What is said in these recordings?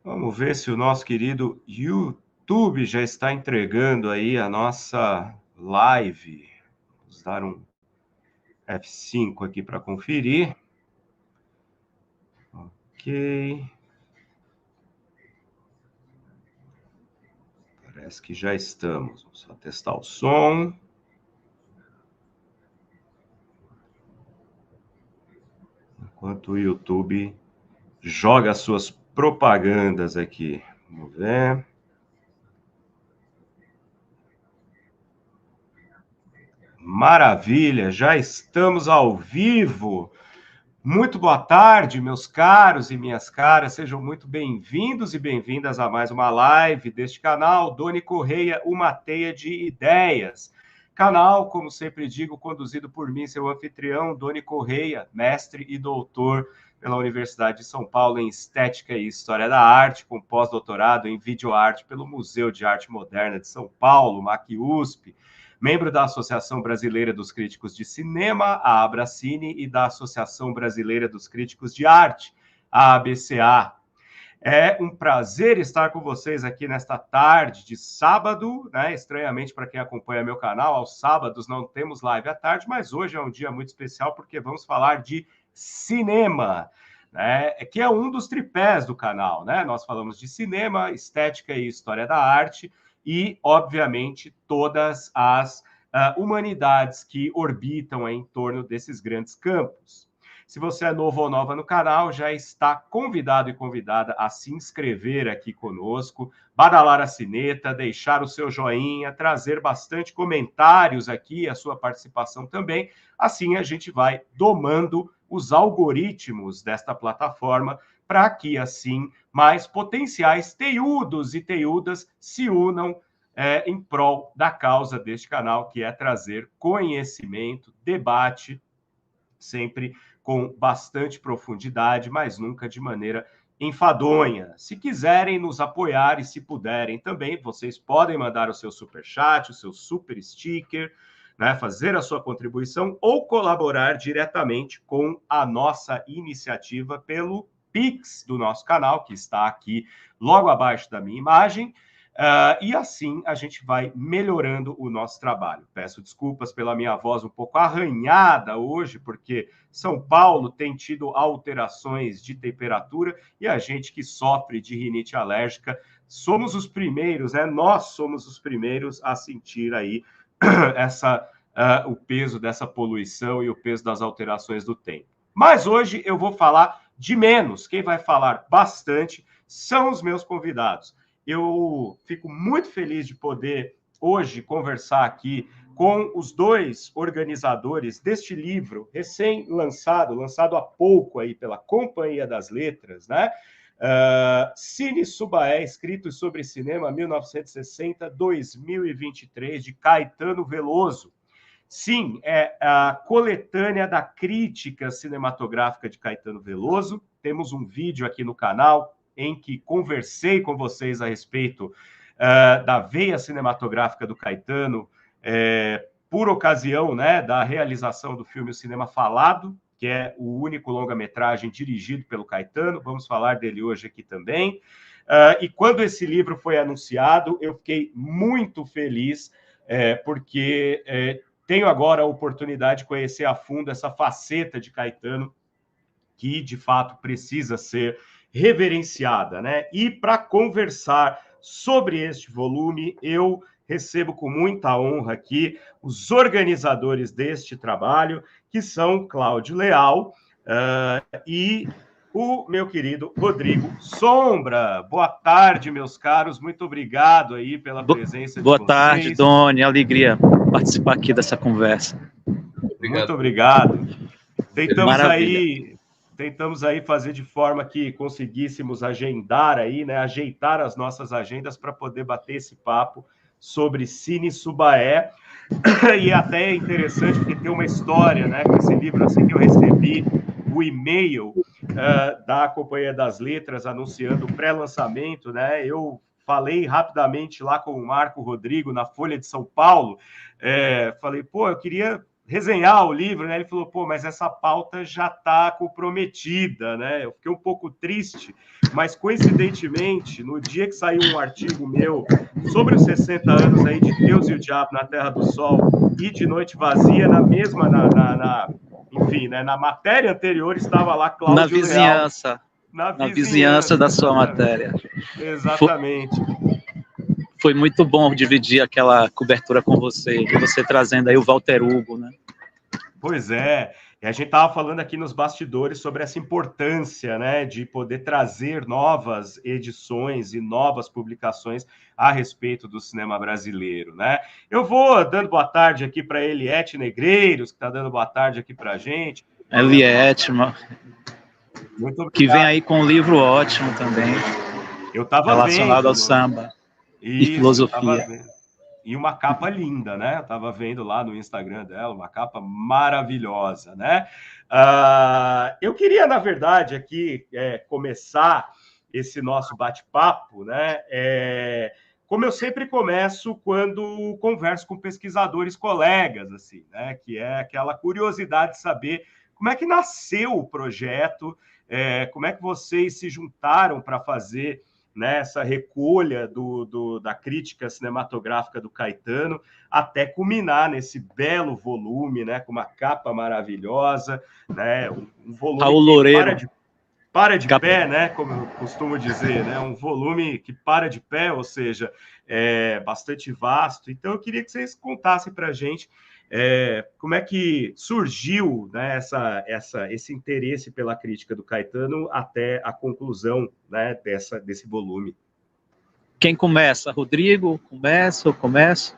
Vamos ver se o nosso querido YouTube já está entregando aí a nossa live. Vamos dar um F5 aqui para conferir. Ok. Parece que já estamos. Vamos só testar o som. Enquanto o YouTube joga suas propagandas aqui. Vamos ver. Maravilha, já estamos ao vivo. Muito boa tarde, meus caros e minhas caras. Sejam muito bem-vindos e bem-vindas a mais uma live deste canal, Doni Correia, uma teia de ideias. Canal, como sempre digo, conduzido por mim, seu anfitrião, Doni Correia, mestre e doutor pela Universidade de São Paulo em Estética e História da Arte, com pós-doutorado em Videoarte pelo Museu de Arte Moderna de São Paulo, MAC-USP, membro da Associação Brasileira dos Críticos de Cinema, a Abracine, e da Associação Brasileira dos Críticos de Arte, a ABCA. É um prazer estar com vocês aqui nesta tarde de sábado, né? Estranhamente, para quem acompanha meu canal, aos sábados não temos live à tarde, mas hoje é um dia muito especial porque vamos falar de cinema, né? Que é um dos tripés do canal, né? Nós falamos de cinema, estética e história da arte e, obviamente, todas as humanidades que orbitam em torno desses grandes campos. Se você é novo ou nova no canal, já está convidado e convidada a se inscrever aqui conosco, badalar a sineta, deixar o seu joinha, trazer bastante comentários aqui, a sua participação também. Assim a gente vai domando os algoritmos desta plataforma para que, assim, mais potenciais teiudos e teiudas se unam em prol da causa deste canal, que é trazer conhecimento, debate, sempre com bastante profundidade, mas nunca de maneira enfadonha. Se quiserem nos apoiar e se puderem também, vocês podem mandar o seu superchat, o seu super sticker, né, fazer a sua contribuição ou colaborar diretamente com a nossa iniciativa pelo Pix do nosso canal, que está aqui logo abaixo da minha imagem. E assim a gente vai melhorando o nosso trabalho. Peço desculpas pela minha voz um pouco arranhada hoje, porque São Paulo tem tido alterações de temperatura e a gente que sofre de rinite alérgica somos os primeiros, né? Nós somos os primeiros a sentir aí o peso dessa poluição e o peso das alterações do tempo. Mas hoje eu vou falar de menos. Quem vai falar bastante são os meus convidados. Eu fico muito feliz de poder hoje conversar aqui com os dois organizadores deste livro recém-lançado, lançado há pouco aí pela Companhia das Letras, né? Cine Subaé, Escritos sobre Cinema 1960-2023, de Caetano Veloso. Sim, é a coletânea da crítica cinematográfica de Caetano Veloso. Temos um vídeo aqui no canal em que conversei com vocês a respeito da veia cinematográfica do Caetano, por ocasião, né, da realização do filme O Cinema Falado, que é o único longa-metragem dirigido pelo Caetano. Vamos falar dele hoje aqui também. E quando esse livro foi anunciado, eu fiquei muito feliz, porque tenho agora a oportunidade de conhecer a fundo essa faceta de Caetano, que de fato precisa ser reverenciada, né? E para conversar sobre este volume, eu recebo com muita honra aqui os organizadores deste trabalho, que são Cláudio Leal e o meu querido Rodrigo Sombra. Boa tarde, meus caros. Muito obrigado aí pela presença de vocês. Boa tarde, Doni. Alegria participar aqui dessa conversa. Muito obrigado. Tentamos aí fazer de forma que conseguíssemos agendar aí, né, ajeitar as nossas agendas para poder bater esse papo sobre Cine Subaé. E até é interessante porque tem uma história, né, com esse livro, assim que eu recebi o e-mail da Companhia das Letras anunciando o pré-lançamento, né, eu falei rapidamente lá com o Marco Rodrigo na Folha de São Paulo, falei, pô, eu queria resenhar o livro, né, ele falou, pô, mas essa pauta já está comprometida, né? Eu fiquei um pouco triste, mas coincidentemente, no dia que saiu um artigo meu sobre os 60 anos aí de Deus e o Diabo na Terra do Sol e de Noite Vazia, na mesma, enfim, né, na matéria anterior estava lá Cláudio Leal. Na vizinhança da sua matéria. Exatamente. Foi muito bom dividir aquela cobertura com você, e você trazendo aí o Walter Hugo, né? Pois é, e a gente estava falando aqui nos bastidores sobre essa importância, né, de poder trazer novas edições e novas publicações a respeito do cinema brasileiro, né? Eu vou dando boa tarde aqui para Eliette Negreiros, que está dando boa tarde aqui para a gente. Eliette, que vem aí com um livro ótimo também, eu estava relacionado ao samba e filosofia. E uma capa linda, né? Eu estava vendo lá no Instagram dela, uma capa maravilhosa, né? Eu queria, na verdade, aqui começar esse nosso bate-papo, né? Como eu sempre começo quando converso com pesquisadores colegas, assim, né? Que é aquela curiosidade de saber como é que nasceu o projeto, como é que vocês se juntaram para fazer, né, essa recolha da crítica cinematográfica do Caetano, até culminar nesse belo volume, né, com uma capa maravilhosa, né, um volume Raul Loureiro. Para de pé, né, como eu costumo dizer, né, um volume que para de pé, ou seja, bastante vasto. Então, eu queria que vocês contassem para a gente como é que surgiu, né, esse interesse pela crítica do Caetano até a conclusão, né, desse volume. Quem começa? Rodrigo? Começa ou começo?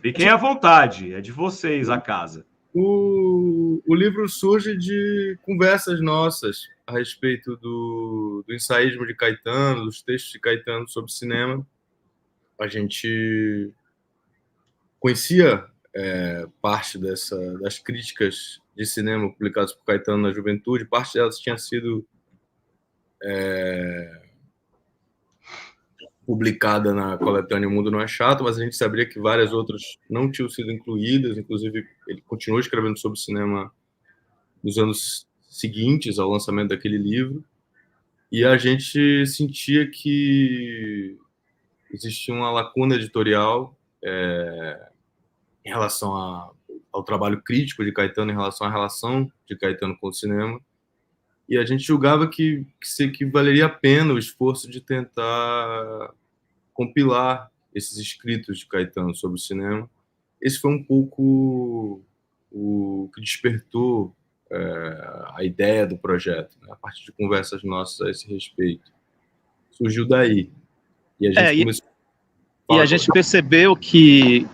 Fiquem à vontade, é de vocês a casa. O livro surge de conversas nossas a respeito do ensaísmo de Caetano, dos textos de Caetano sobre cinema. A gente conhecia parte das críticas de cinema publicadas por Caetano na juventude, parte delas tinha sido publicada na coletânea O Mundo Não É Chato, mas a gente sabia que várias outras não tinham sido incluídas, inclusive ele continuou escrevendo sobre cinema nos anos seguintes ao lançamento daquele livro, e a gente sentia que existia uma lacuna editorial em relação ao trabalho crítico de Caetano, em relação à relação de Caetano com o cinema, e a gente julgava que valeria a pena o esforço de tentar compilar esses escritos de Caetano sobre o cinema. Esse foi um pouco o que despertou a ideia do projeto, né? A partir de conversas nossas a esse respeito. Surgiu daí. E a gente começou... E a gente percebeu que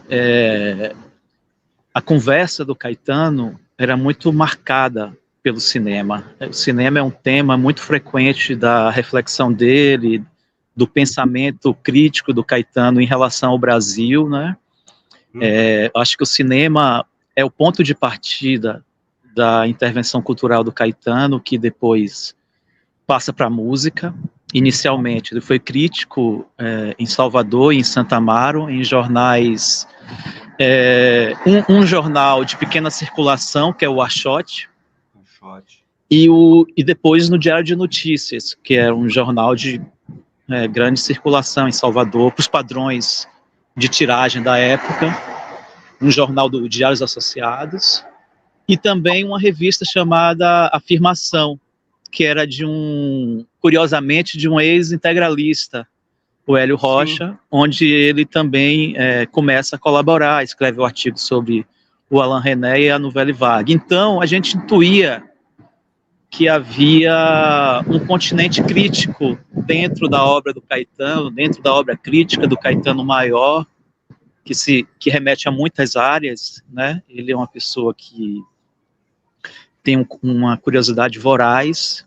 a conversa do Caetano era muito marcada pelo cinema. O cinema é um tema muito frequente da reflexão dele, do pensamento crítico do Caetano em relação ao Brasil, né? Acho que o cinema é o ponto de partida da intervenção cultural do Caetano, que depois passa para a música. Inicialmente, ele foi crítico em Salvador e em Santa Amaro, em jornais, um jornal de pequena circulação, que é o Axote, e depois no Diário de Notícias, que é um jornal de grande circulação em Salvador, para os padrões de tiragem da época, um jornal do Diários Associados, e também uma revista chamada Afirmação, que era curiosamente, de um ex-integralista, o Hélio Rocha, sim, onde ele também começa a colaborar, escreve um artigo sobre o Alain René e a Nouvelle Vague. Então, a gente intuía que havia um continente crítico dentro da obra do Caetano, dentro da obra crítica do Caetano maior, que remete a muitas áreas, né? Ele é uma pessoa que tem uma curiosidade voraz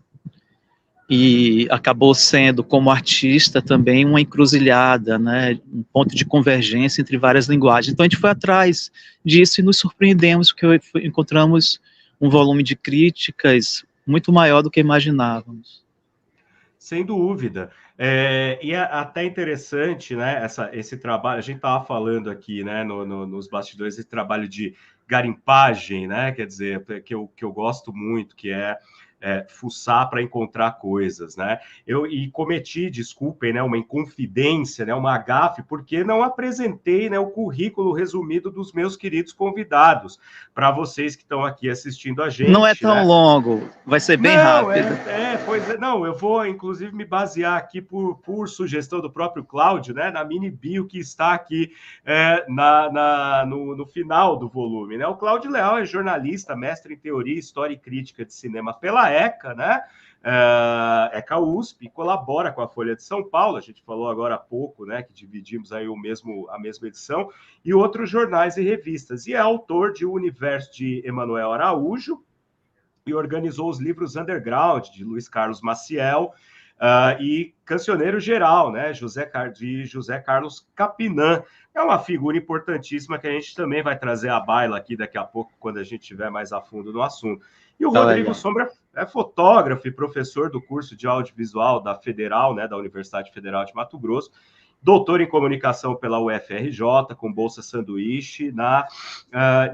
e acabou sendo, como artista, também uma encruzilhada, né? Um ponto de convergência entre várias linguagens. Então a gente foi atrás disso e nos surpreendemos, porque encontramos um volume de críticas muito maior do que imaginávamos. Sem dúvida. E é até interessante, né, esse trabalho, a gente estava falando aqui, né, nos bastidores, esse trabalho de garimpagem, né? Quer dizer, que eu gosto muito, que é fuçar para encontrar coisas, né? E cometi, desculpem, né, uma inconfidência, né, uma gafe, porque não apresentei, né, o currículo resumido dos meus queridos convidados para vocês que estão aqui assistindo a gente. Não é tão longo, vai ser bem rápido. Não, eu vou inclusive me basear aqui por sugestão do próprio Cláudio, né, na mini bio que está aqui no final do volume, né? O Cláudio Leal é jornalista, mestre em teoria, história e crítica de cinema pela ECA, né? ECA USP, colabora com a Folha de São Paulo, a gente falou agora há pouco, né, que dividimos aí a mesma edição, e outros jornais e revistas, e é autor de O Universo de Emanuel Araújo, e organizou os livros Underground, de Luiz Carlos Maciel, e Cancioneiro Geral, né, de José Carlos Capinã. É uma figura importantíssima que a gente também vai trazer à baila aqui daqui a pouco, quando a gente estiver mais a fundo no assunto. E o Rodrigo Sombra é fotógrafo e professor do curso de audiovisual da Federal, né, da Universidade Federal de Mato Grosso, doutor em comunicação pela UFRJ, com bolsa sanduíche na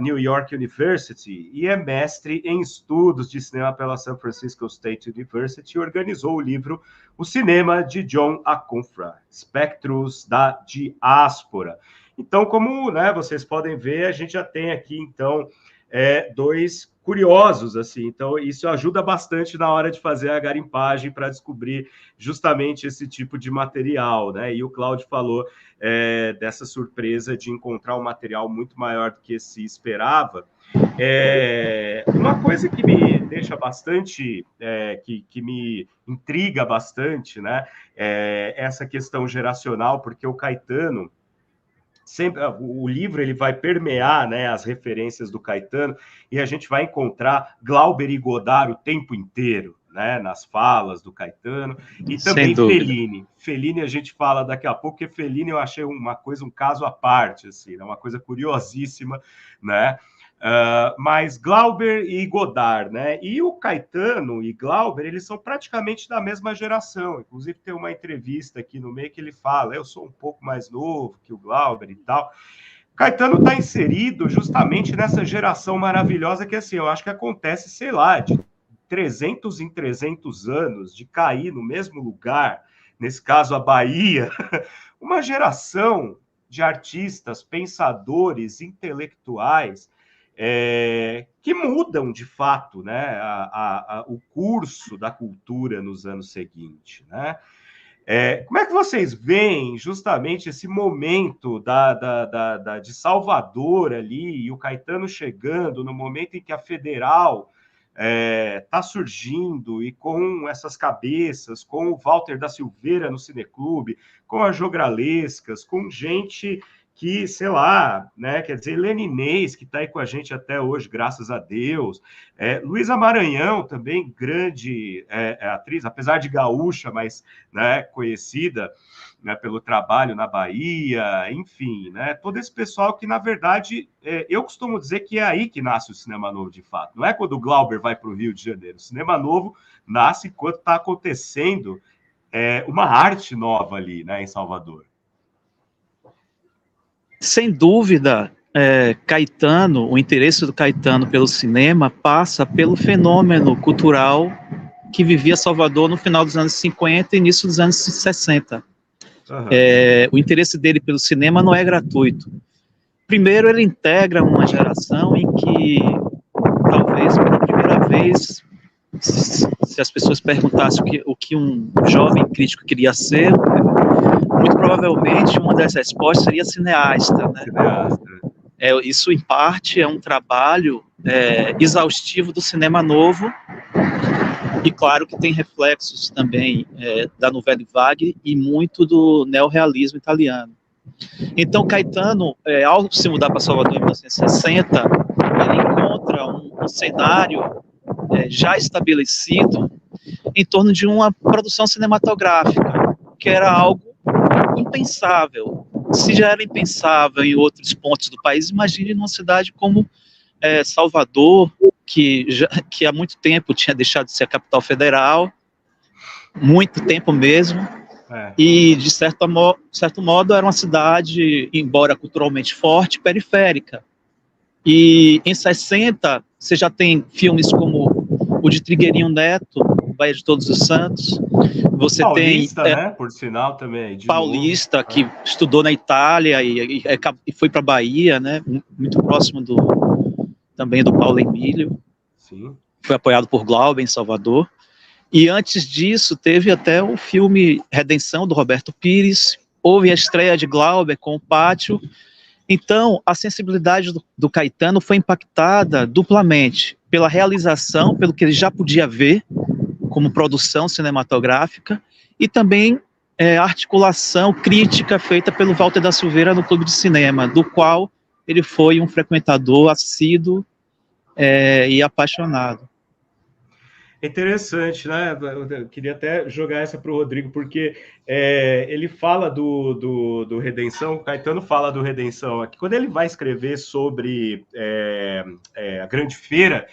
New York University, e é mestre em estudos de cinema pela San Francisco State University, e organizou o livro O Cinema de John Aconfra, Espectros da Diáspora. Então, como, né, vocês podem ver, a gente já tem aqui, então, dois curiosos, assim, então isso ajuda bastante na hora de fazer a garimpagem para descobrir justamente esse tipo de material, né? E o Cláudio falou dessa surpresa de encontrar um material muito maior do que se esperava. Uma coisa que me deixa bastante, que me intriga bastante, né? Essa questão geracional, porque o Caetano, sempre, o livro ele vai permear, né, as referências do Caetano, e a gente vai encontrar Glauber e Godard o tempo inteiro, né, nas falas do Caetano, e também Fellini. Fellini a gente fala daqui a pouco, porque Fellini eu achei um caso à parte, assim, né, uma coisa curiosíssima, né? Mas Glauber e Godard, né? E o Caetano e Glauber, eles são praticamente da mesma geração. Inclusive, tem uma entrevista aqui no meio que ele fala: eu sou um pouco mais novo que o Glauber e tal. O Caetano está inserido justamente nessa geração maravilhosa que, assim, eu acho que acontece, sei lá, de 300 em 300 anos, de cair no mesmo lugar, nesse caso a Bahia, uma geração de artistas, pensadores, intelectuais, que mudam, de fato, né, o curso da cultura nos anos seguintes, né? Como é que vocês veem justamente esse momento de Salvador ali, e o Caetano chegando no momento em que a Federal está surgindo, e com essas cabeças, com o Walter da Silveira no Cineclube, com as Jogralescas, com gente que, sei lá, né, quer dizer, Leninês, que está aí com a gente até hoje, graças a Deus, Luísa Maranhão, também grande atriz, apesar de gaúcha, mas, né, conhecida, né, pelo trabalho na Bahia, enfim, né, todo esse pessoal que, na verdade, eu costumo dizer que é aí que nasce o cinema novo, de fato, não é quando o Glauber vai para o Rio de Janeiro, o cinema novo nasce enquanto está acontecendo uma arte nova ali, né, em Salvador. Sem dúvida, Caetano, o interesse do Caetano pelo cinema passa pelo fenômeno cultural que vivia Salvador no final dos anos 50 e início dos anos 60. Uhum. O interesse dele pelo cinema não é gratuito. Primeiro, ele integra uma geração em que, talvez pela primeira vez, se as pessoas perguntassem o que um jovem crítico queria ser, muito provavelmente uma das respostas seria cineasta, né? Isso, em parte, é um trabalho exaustivo do cinema novo, e claro que tem reflexos também da Nouvelle Vague e muito do neorrealismo italiano. Então, Caetano, ao se mudar para Salvador em 1960, ele encontra um cenário já estabelecido em torno de uma produção cinematográfica, que era algo impensável. Se já era impensável em outros pontos do país, imagine numa cidade como Salvador, que há muito tempo tinha deixado de ser a capital federal, muito tempo mesmo, e de certo modo era uma cidade, embora culturalmente forte, periférica. E em 60, você já tem filmes como o de Trigueirinho Neto, Bahia de Todos os Santos. Você Paulista, tem né? Por sinal também. Paulista, novo, que estudou na Itália e foi para Bahia, né? Muito próximo também do Paulo Emílio. Sim. Foi apoiado por Glauber em Salvador. E antes disso, teve até o filme Redenção, do Roberto Pires. Houve a estreia de Glauber com o Pátio. Então, a sensibilidade do Caetano foi impactada duplamente pela realização, pelo que ele já podia ver como produção cinematográfica, e também a articulação crítica feita pelo Walter da Silveira no Clube de Cinema, do qual ele foi um frequentador assíduo e apaixonado. Interessante, né? Eu queria até jogar essa para o Rodrigo, porque ele fala do Redenção, o Caetano fala do Redenção aqui. Quando ele vai escrever sobre a Grande Feira,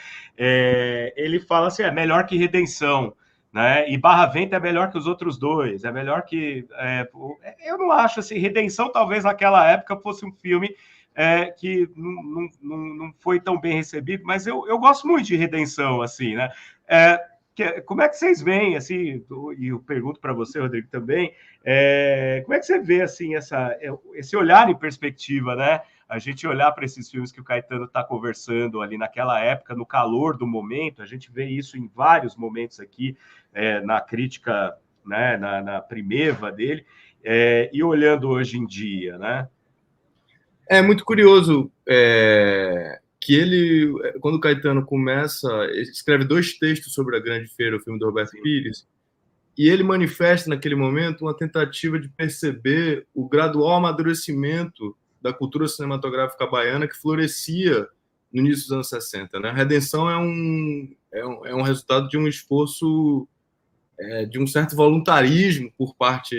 ele fala assim, é melhor que Redenção, né? E Barra Venta é melhor que os outros dois, é melhor que... eu não acho assim, Redenção talvez naquela época fosse um filme que não foi tão bem recebido, mas eu gosto muito de Redenção, assim, né? Como é que vocês veem, assim, e eu pergunto para você, Rodrigo, também, como é que você vê, assim, esse olhar em perspectiva, né? A gente olhar para esses filmes que o Caetano está conversando ali naquela época, no calor do momento, a gente vê isso em vários momentos aqui, na crítica, né, na primeva dele, e olhando hoje em dia, né? É muito curioso que ele, quando o Caetano começa, ele escreve 2 textos sobre a Grande Feira, o filme do Roberto Pires, e ele manifesta naquele momento uma tentativa de perceber o gradual amadurecimento da cultura cinematográfica baiana que florescia no início dos anos 60. Né? A Redenção é um resultado de um esforço, de um certo voluntarismo por parte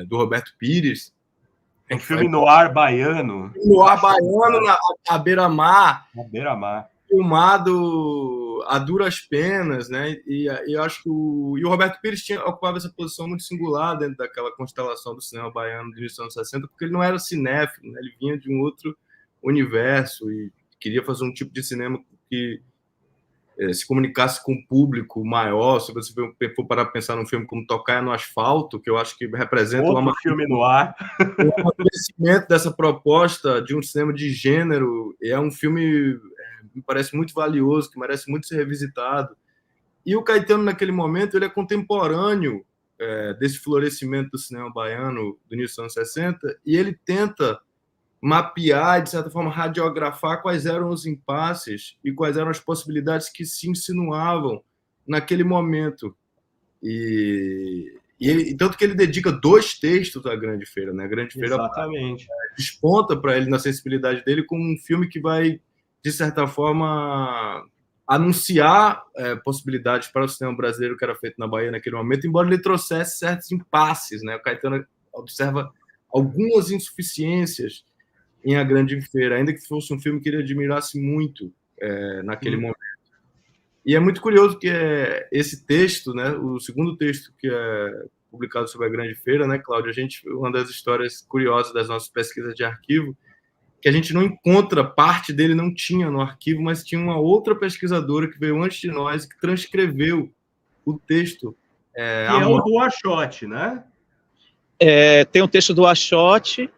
do Roberto Pires. Um filme noir baiano. Noir baiano na beira-mar. Na beira-mar. Filmado a duras penas, né? E eu acho que o Roberto Pires ocupava essa posição muito singular dentro daquela constelação do cinema baiano do início dos anos 60, porque ele não era cinéfilo, né? Ele vinha de um outro universo e queria fazer um tipo de cinema que se comunicasse com um público maior. Se você for parar para pensar num filme como Tocaia no Asfalto, que eu acho que representa outro filme no ar, o amadurecimento dessa proposta de um cinema de gênero. É um filme me parece muito valioso, que merece muito ser revisitado. E o Caetano, naquele momento, ele é contemporâneo desse florescimento do cinema baiano do início dos anos 60, e ele tenta mapear, de certa forma, radiografar quais eram os impasses e quais eram as possibilidades que se insinuavam naquele momento. Tanto que ele dedica 2 textos à Grande Feira, né? A Grande Feira exatamente desponta para ele na sensibilidade dele como um filme que vai, de certa forma, anunciar possibilidades para o cinema brasileiro que era feito na Bahia naquele momento, embora ele trouxesse certos impasses, né? O Caetano observa algumas insuficiências em A Grande Feira, ainda que fosse um filme que ele admirasse muito naquele momento. E é muito curioso que esse texto, né, o segundo texto que é publicado sobre A Grande Feira, né, Cláudio, uma das histórias curiosas das nossas pesquisas de arquivo, que a gente não encontra, parte dele não tinha no arquivo, mas tinha uma outra pesquisadora que veio antes de nós e que transcreveu o texto. Que é o do Achote, né? Tem o texto do Achote,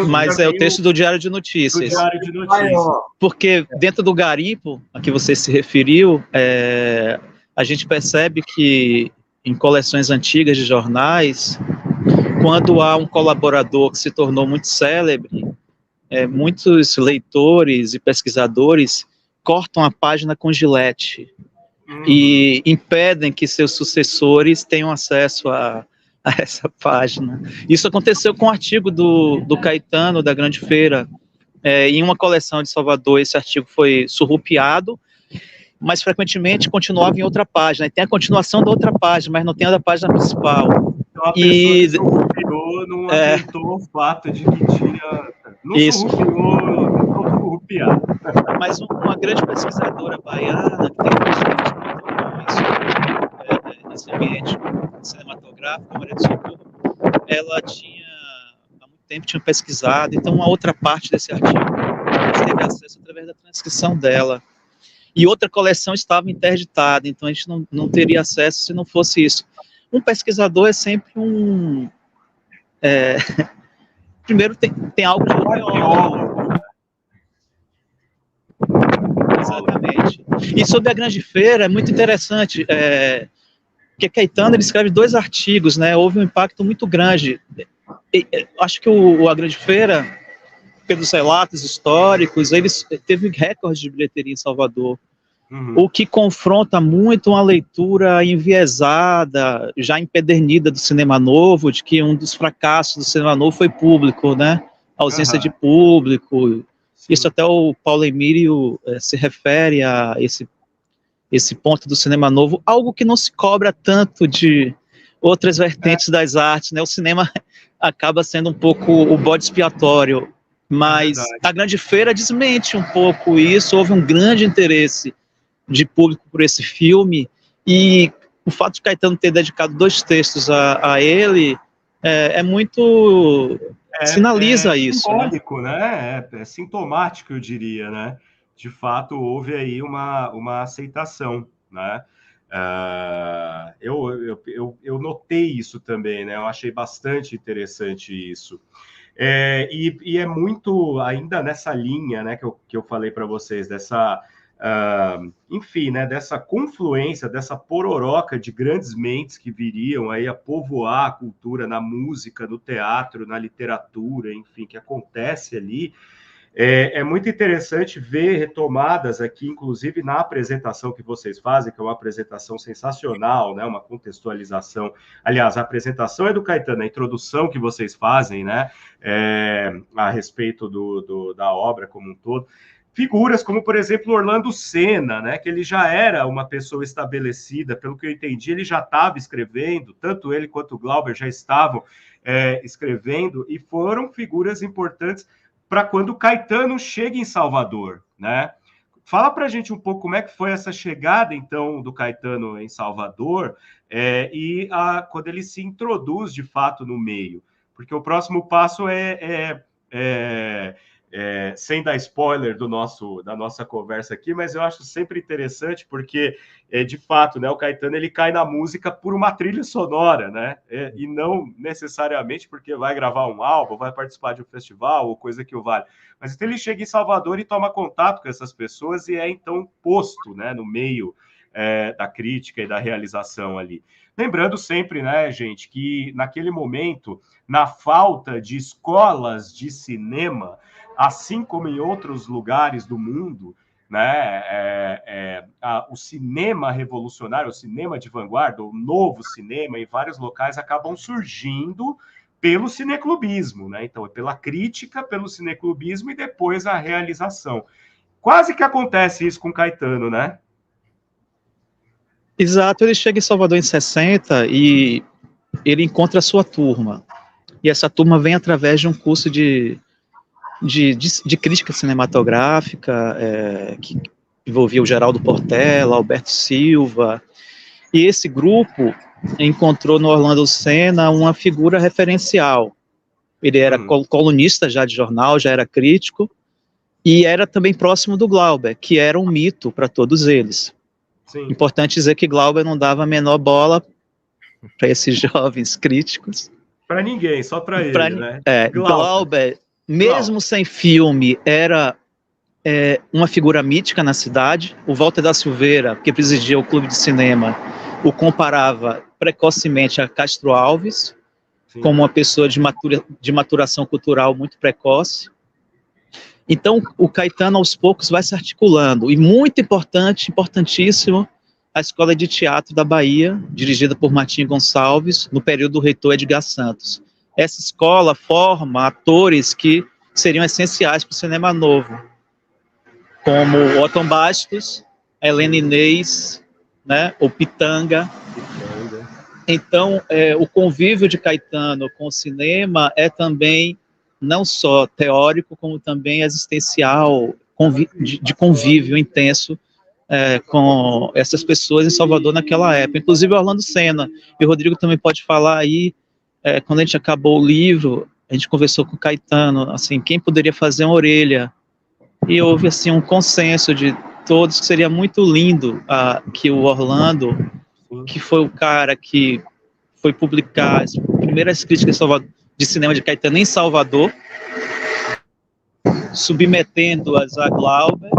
mas é o texto do Diário de Notícias. Do Diário de Notícias. Porque dentro do garimpo a que você se referiu, a gente percebe que em coleções antigas de jornais, quando há um colaborador que se tornou muito célebre, muitos leitores e pesquisadores cortam a página com gilete e impedem que seus sucessores tenham acesso a essa página. Isso aconteceu com o artigo do Caetano, da Grande Feira, em uma coleção de Salvador. Esse artigo foi surrupiado, mas frequentemente continuava em outra página. E tem a continuação da outra página, mas não tem a da página principal. Então a pessoa surrupiou, não aceitou o fato de que tinha... Não surrupiou, não surrupiado. Mas uma grande pesquisadora baiana, que tem nesse ambiente cinematográfico, a Maria do Socorro, ela há muito tempo tinha pesquisado, então uma outra parte desse artigo teve acesso através da transcrição dela. E outra coleção estava interditada, então a gente não teria acesso se não fosse isso. Um pesquisador é sempre um... primeiro tem algo de biólogo. Exatamente. E sobre a Grande Feira, é muito interessante, porque Caetano ele escreve 2 artigos, né? Houve um impacto muito grande. Acho que a Grande Feira, pelos relatos históricos, ele teve recorde de bilheteria em Salvador, o que confronta muito uma leitura enviesada, já empedernida do cinema novo, de que um dos fracassos do cinema novo foi público, né? A ausência de público. Isso até o Paulo Emílio se refere a esse ponto do cinema novo, algo que não se cobra tanto de outras vertentes das artes, né? O cinema acaba sendo um pouco o bode expiatório, mas a Grande Feira desmente um pouco isso. Houve um grande interesse de público por esse filme, e o fato de Caetano ter dedicado 2 textos a ele é muito... sinaliza isso. É simbólico, né? É sintomático, eu diria, né? De fato, houve aí uma aceitação, né? Eu notei isso também, né? Eu achei bastante interessante isso. E é muito ainda nessa linha, né, que eu falei para vocês, dessa... enfim, né, dessa confluência, dessa pororoca de grandes mentes que viriam aí a povoar a cultura na música, no teatro, na literatura, enfim, que acontece ali. É muito interessante ver retomadas aqui, inclusive na apresentação que vocês fazem, que é uma apresentação sensacional, né, uma contextualização. Aliás, a apresentação é do Caetano, a introdução que vocês fazem, né, a respeito da obra como um todo. Figuras como, por exemplo, Orlando Senna, né, que ele já era uma pessoa estabelecida, pelo que eu entendi, ele já estava escrevendo, tanto ele quanto o Glauber já estavam escrevendo, e foram figuras importantes para quando o Caetano chega em Salvador, né? Fala para a gente um pouco como é que foi essa chegada, então, do Caetano em Salvador, quando ele se introduz, de fato, no meio. Porque o próximo passo sem dar spoiler da nossa conversa aqui, mas eu acho sempre interessante, porque, de fato, né, o Caetano ele cai na música por uma trilha sonora, né? E não necessariamente porque vai gravar um álbum, vai participar de um festival ou coisa que o vale. Mas então ele chega em Salvador e toma contato com essas pessoas e é então posto, né, no meio da crítica e da realização ali. Lembrando sempre, né, gente, que naquele momento, na falta de escolas de cinema, assim como em outros lugares do mundo, né, o cinema revolucionário, o cinema de vanguarda, o novo cinema, em vários locais acabam surgindo pelo cineclubismo, né? Então, é pela crítica, pelo cineclubismo e depois a realização. Quase que acontece isso com Caetano, né? Exato, ele chega em Salvador em 60 e ele encontra a sua turma. E essa turma vem através de um curso de crítica cinematográfica, que envolvia o Geraldo Portela, Alberto Silva, e esse grupo encontrou no Orlando Senna uma figura referencial. Ele era colunista já de jornal, já era crítico, e era também próximo do Glauber, que era um mito para todos eles. Sim. Importante dizer que Glauber não dava a menor bola para esses jovens críticos. Para ninguém, só para ele, né? Glauber, mesmo sem filme, era uma figura mítica na cidade. O Walter da Silveira, que presidia o Clube de Cinema, o comparava precocemente a Castro Alves, sim, como uma pessoa de maturação cultural muito precoce. Então, o Caetano, aos poucos, vai se articulando. E muito importante, importantíssimo, a Escola de Teatro da Bahia, dirigida por Martim Gonçalves, no período do reitor Edgar Santos. Essa escola forma atores que seriam essenciais para o cinema novo, como Otton Bastos, Helena Inês, né, o Pitanga. Então, o convívio de Caetano com o cinema é também não só teórico, como também existencial, de convívio intenso com essas pessoas em Salvador naquela época. Inclusive Orlando Senna, e o Rodrigo também pode falar aí, quando a gente acabou o livro, a gente conversou com o Caetano, assim, quem poderia fazer uma orelha e houve assim um consenso de todos que seria muito lindo que o Orlando, que foi o cara que foi publicar as primeiras críticas de cinema de Caetano em Salvador, submetendo-as a Glauber,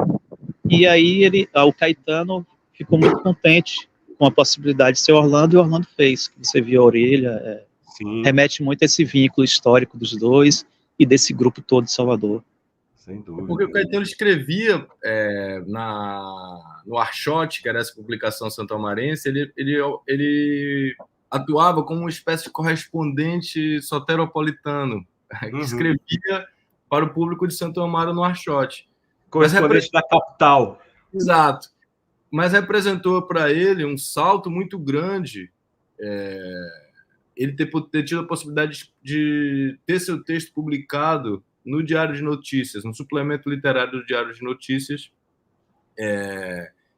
e aí o Caetano ficou muito contente com a possibilidade de ser Orlando, e Orlando fez. Você viu a orelha, remete muito a esse vínculo histórico dos dois e desse grupo todo de Salvador. Sem dúvida. Porque o Caetano escrevia no Archote, que era essa publicação santomarense, ele atuava como uma espécie de correspondente soteropolitano, que escrevia para o público de Santo Amaro no Archote. Correspondente da capital. Exato. Mas representou para ele um salto muito grande, ele ter tido a possibilidade de ter seu texto publicado no Diário de Notícias, no suplemento literário do Diário de Notícias,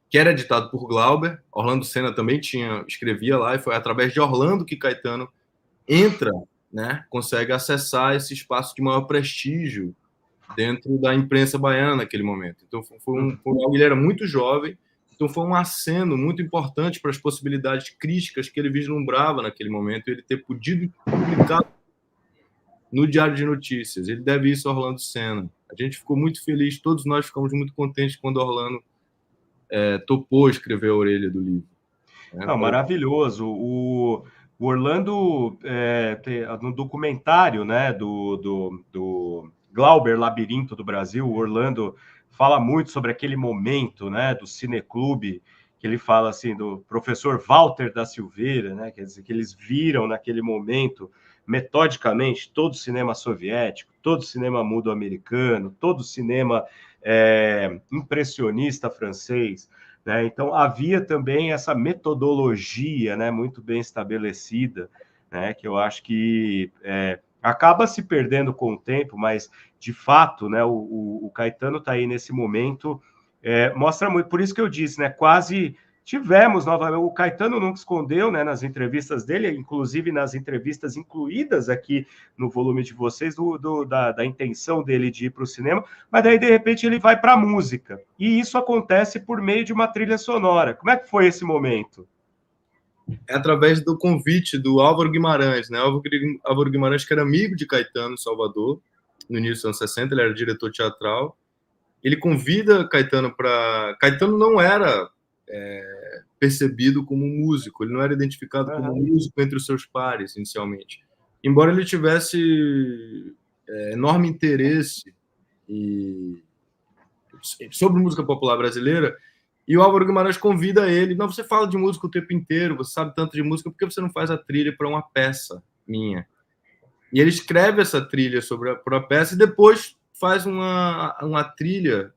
que era editado por Glauber. Orlando Senna também escrevia lá, e foi através de Orlando que Caetano entra, né, consegue acessar esse espaço de maior prestígio dentro da imprensa baiana naquele momento. Então, ele era muito jovem, então foi um aceno muito importante para as possibilidades críticas que ele vislumbrava naquele momento, ele ter podido publicar no Diário de Notícias. Ele deve isso a Orlando Senna. A gente ficou muito feliz, todos nós ficamos muito contentes quando Orlando topou escrever a orelha do livro. Maravilhoso. O Orlando, no documentário, né, do Glauber Labirinto do Brasil, o Orlando fala muito sobre aquele momento, né, do Cineclube, que ele fala assim, do professor Walter da Silveira, né, quer dizer, que eles viram naquele momento, metodicamente, todo o cinema soviético, todo o cinema mudo americano, todo o cinema impressionista francês, né? Então, havia também essa metodologia, né, muito bem estabelecida, né, que eu acho que acaba se perdendo com o tempo, mas, de fato, né, o Caetano está aí nesse momento, mostra muito, por isso que eu disse, né, quase tivemos novamente, o Caetano nunca escondeu, né, nas entrevistas dele, inclusive nas entrevistas incluídas aqui no volume de vocês, da intenção dele de ir para o cinema, mas daí, de repente, ele vai para a música, e isso acontece por meio de uma trilha sonora. Como é que foi esse momento? É através do convite do Álvaro Guimarães, né? Álvaro Guimarães, que era amigo de Caetano em Salvador, no início dos anos 60, ele era diretor teatral. Ele convida Caetano para... Caetano não era percebido como músico, ele não era identificado como músico entre os seus pares, inicialmente. Embora ele tivesse enorme interesse sobre música popular brasileira, e o Álvaro Guimarães convida ele, não, você fala de música o tempo inteiro, você sabe tanto de música, por que você não faz a trilha para uma peça minha? E ele escreve essa trilha para a peça e depois faz uma trilha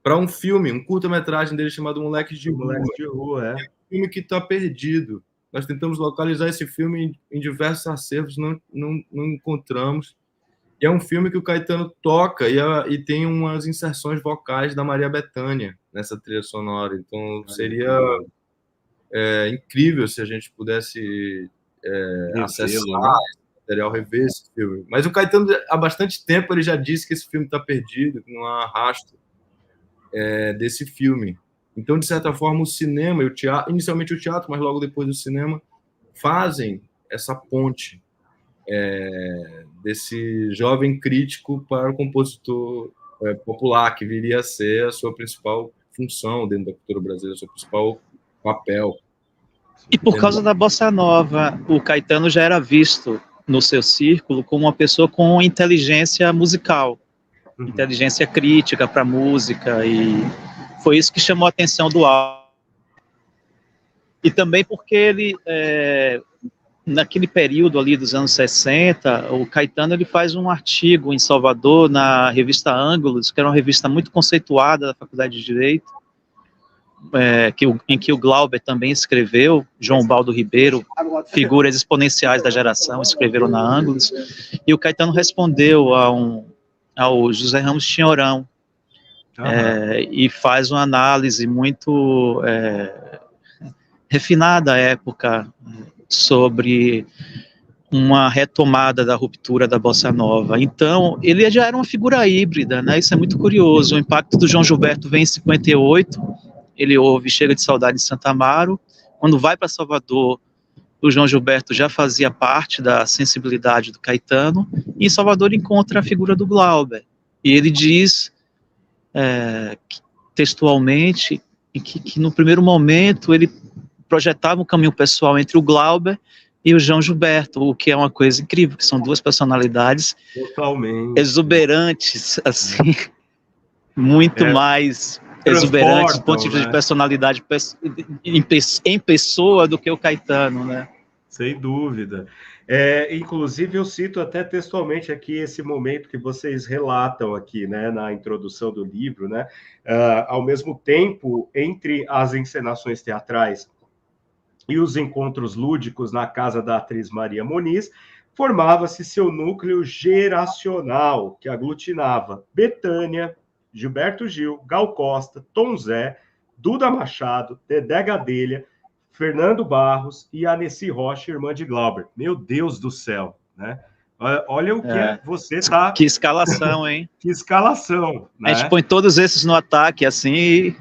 para um filme, um curta-metragem dele chamado Moleques de Rua. Moleques de Rua, É um filme que está perdido. Nós tentamos localizar esse filme em diversos acervos, não encontramos. E é um filme que o Caetano toca e tem umas inserções vocais da Maria Bethânia nessa trilha sonora. Então, seria incrível se a gente pudesse acessar esse material, rever esse filme. Mas o Caetano, há bastante tempo, ele já disse que esse filme está perdido, que não há rastro desse filme. Então, de certa forma, o cinema e o teatro, inicialmente o teatro, mas logo depois o cinema, fazem essa ponte desse jovem crítico para o compositor popular, que viria a ser a sua principal função dentro da cultura brasileira, o seu principal papel. E por causa da bossa nova, o Caetano já era visto no seu círculo como uma pessoa com inteligência musical, inteligência crítica para música, e foi isso que chamou a atenção do Álvaro. E também porque ele, naquele período ali dos anos 60, o Caetano ele faz um artigo em Salvador, na revista Ângulos, que era uma revista muito conceituada da Faculdade de Direito, em que o Glauber também escreveu, João Baldo Ribeiro, figuras exponenciais da geração, escreveram na Ângulos, e o Caetano respondeu ao José Ramos Tinhorão, e faz uma análise muito refinada à época sobre uma retomada da ruptura da bossa nova. Então, ele já era uma figura híbrida, né? Isso é muito curioso. O impacto do João Gilberto vem em 58, ele ouve Chega de Saudade em Santa Amaro. Quando vai para Salvador, o João Gilberto já fazia parte da sensibilidade do Caetano, e em Salvador encontra a figura do Glauber. E ele diz, textualmente, que no primeiro momento ele projetava um caminho pessoal entre o Glauber e o João Gilberto, o que é uma coisa incrível, que são duas personalidades totalmente exuberantes, assim, muito mais exuberantes do ponto de vista de personalidade em pessoa do que o Caetano, né? Sem dúvida. Inclusive, eu cito até textualmente aqui esse momento que vocês relatam aqui, né, na introdução do livro, né? Ao mesmo tempo, entre as encenações teatrais e os encontros lúdicos na casa da atriz Maria Moniz, formava-se seu núcleo geracional, que aglutinava Bethânia, Gilberto Gil, Gal Costa, Tom Zé, Duda Machado, Dedé Gadelha, Fernando Barros e Aneci Rocha, irmã de Glauber. Meu Deus do céu, né? Olha o que você tá... Que escalação, hein? Que escalação, né? A gente põe todos esses no ataque, assim...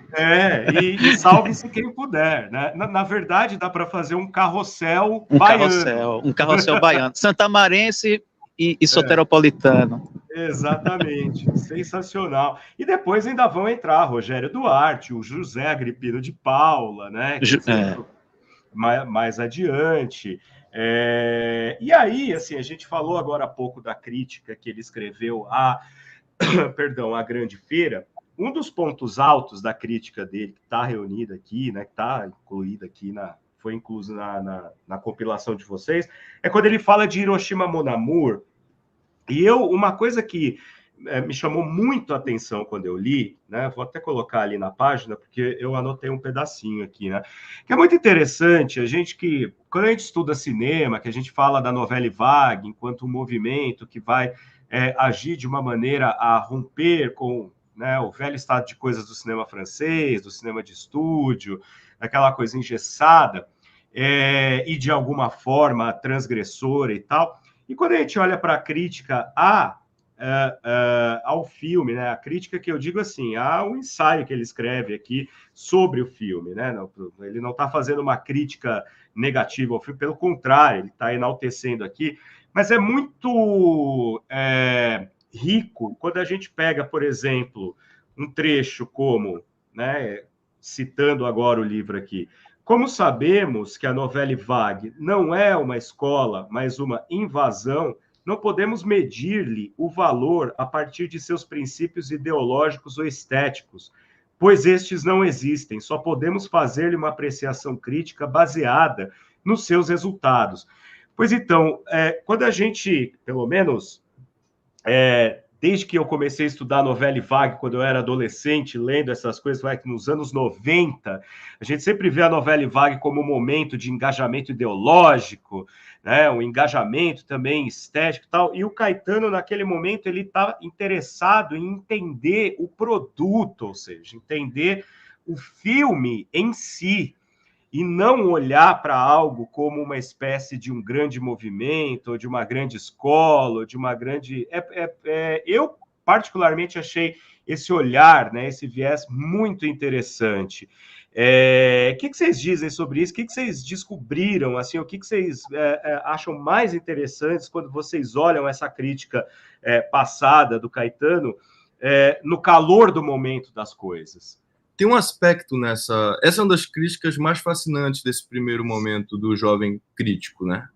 E salve-se quem puder, né? Na verdade, dá para fazer um carrossel baiano. Um carrossel baiano. Santamarense e soteropolitano. Exatamente, sensacional. E depois ainda vão entrar Rogério Duarte, o José Agripino de Paula, né? Mais adiante. E aí, assim, a gente falou agora há pouco da crítica que ele escreveu a Grande Feira. Um dos pontos altos da crítica dele, que está reunida aqui, né, que está incluída aqui, foi incluso na compilação de vocês, é quando ele fala de Hiroshima Mon Amour. E uma coisa que me chamou muito a atenção quando eu li, né, vou até colocar ali na página, porque eu anotei um pedacinho aqui, né, que é muito interessante, quando a gente estuda cinema, que a gente fala da novela vague enquanto um movimento que vai agir de uma maneira a romper com, né, o velho estado de coisas do cinema francês, do cinema de estúdio, aquela coisa engessada, e de alguma forma transgressora e tal. E quando a gente olha para a crítica ao filme, né, a crítica que eu digo assim, ao ensaio que ele escreve aqui sobre o filme, né, ele não está fazendo uma crítica negativa ao filme, pelo contrário, ele está enaltecendo aqui, mas é muito rico quando a gente pega, por exemplo, um trecho como, né, citando agora o livro aqui, como sabemos que a novela vague não é uma escola, mas uma invasão, não podemos medir-lhe o valor a partir de seus princípios ideológicos ou estéticos, pois estes não existem, só podemos fazer-lhe uma apreciação crítica baseada nos seus resultados. Pois então, quando a gente, pelo menos, desde que eu comecei a estudar novela vague, quando eu era adolescente, lendo essas coisas, nos anos 90, a gente sempre vê a novela vague como um momento de engajamento ideológico, né, um engajamento também estético e tal, e o Caetano, naquele momento, ele está interessado em entender o produto, ou seja, entender o filme em si, e não olhar para algo como uma espécie de um grande movimento, ou de uma grande escola, ou de uma grande... Eu, particularmente, achei esse olhar, né, esse viés muito interessante. O que vocês dizem sobre isso? O que vocês descobriram? Assim, o que vocês acham mais interessantes quando vocês olham essa crítica passada do Caetano no calor do momento das coisas? Tem um aspecto nessa... Essa é uma das críticas mais fascinantes desse primeiro momento do jovem crítico, né?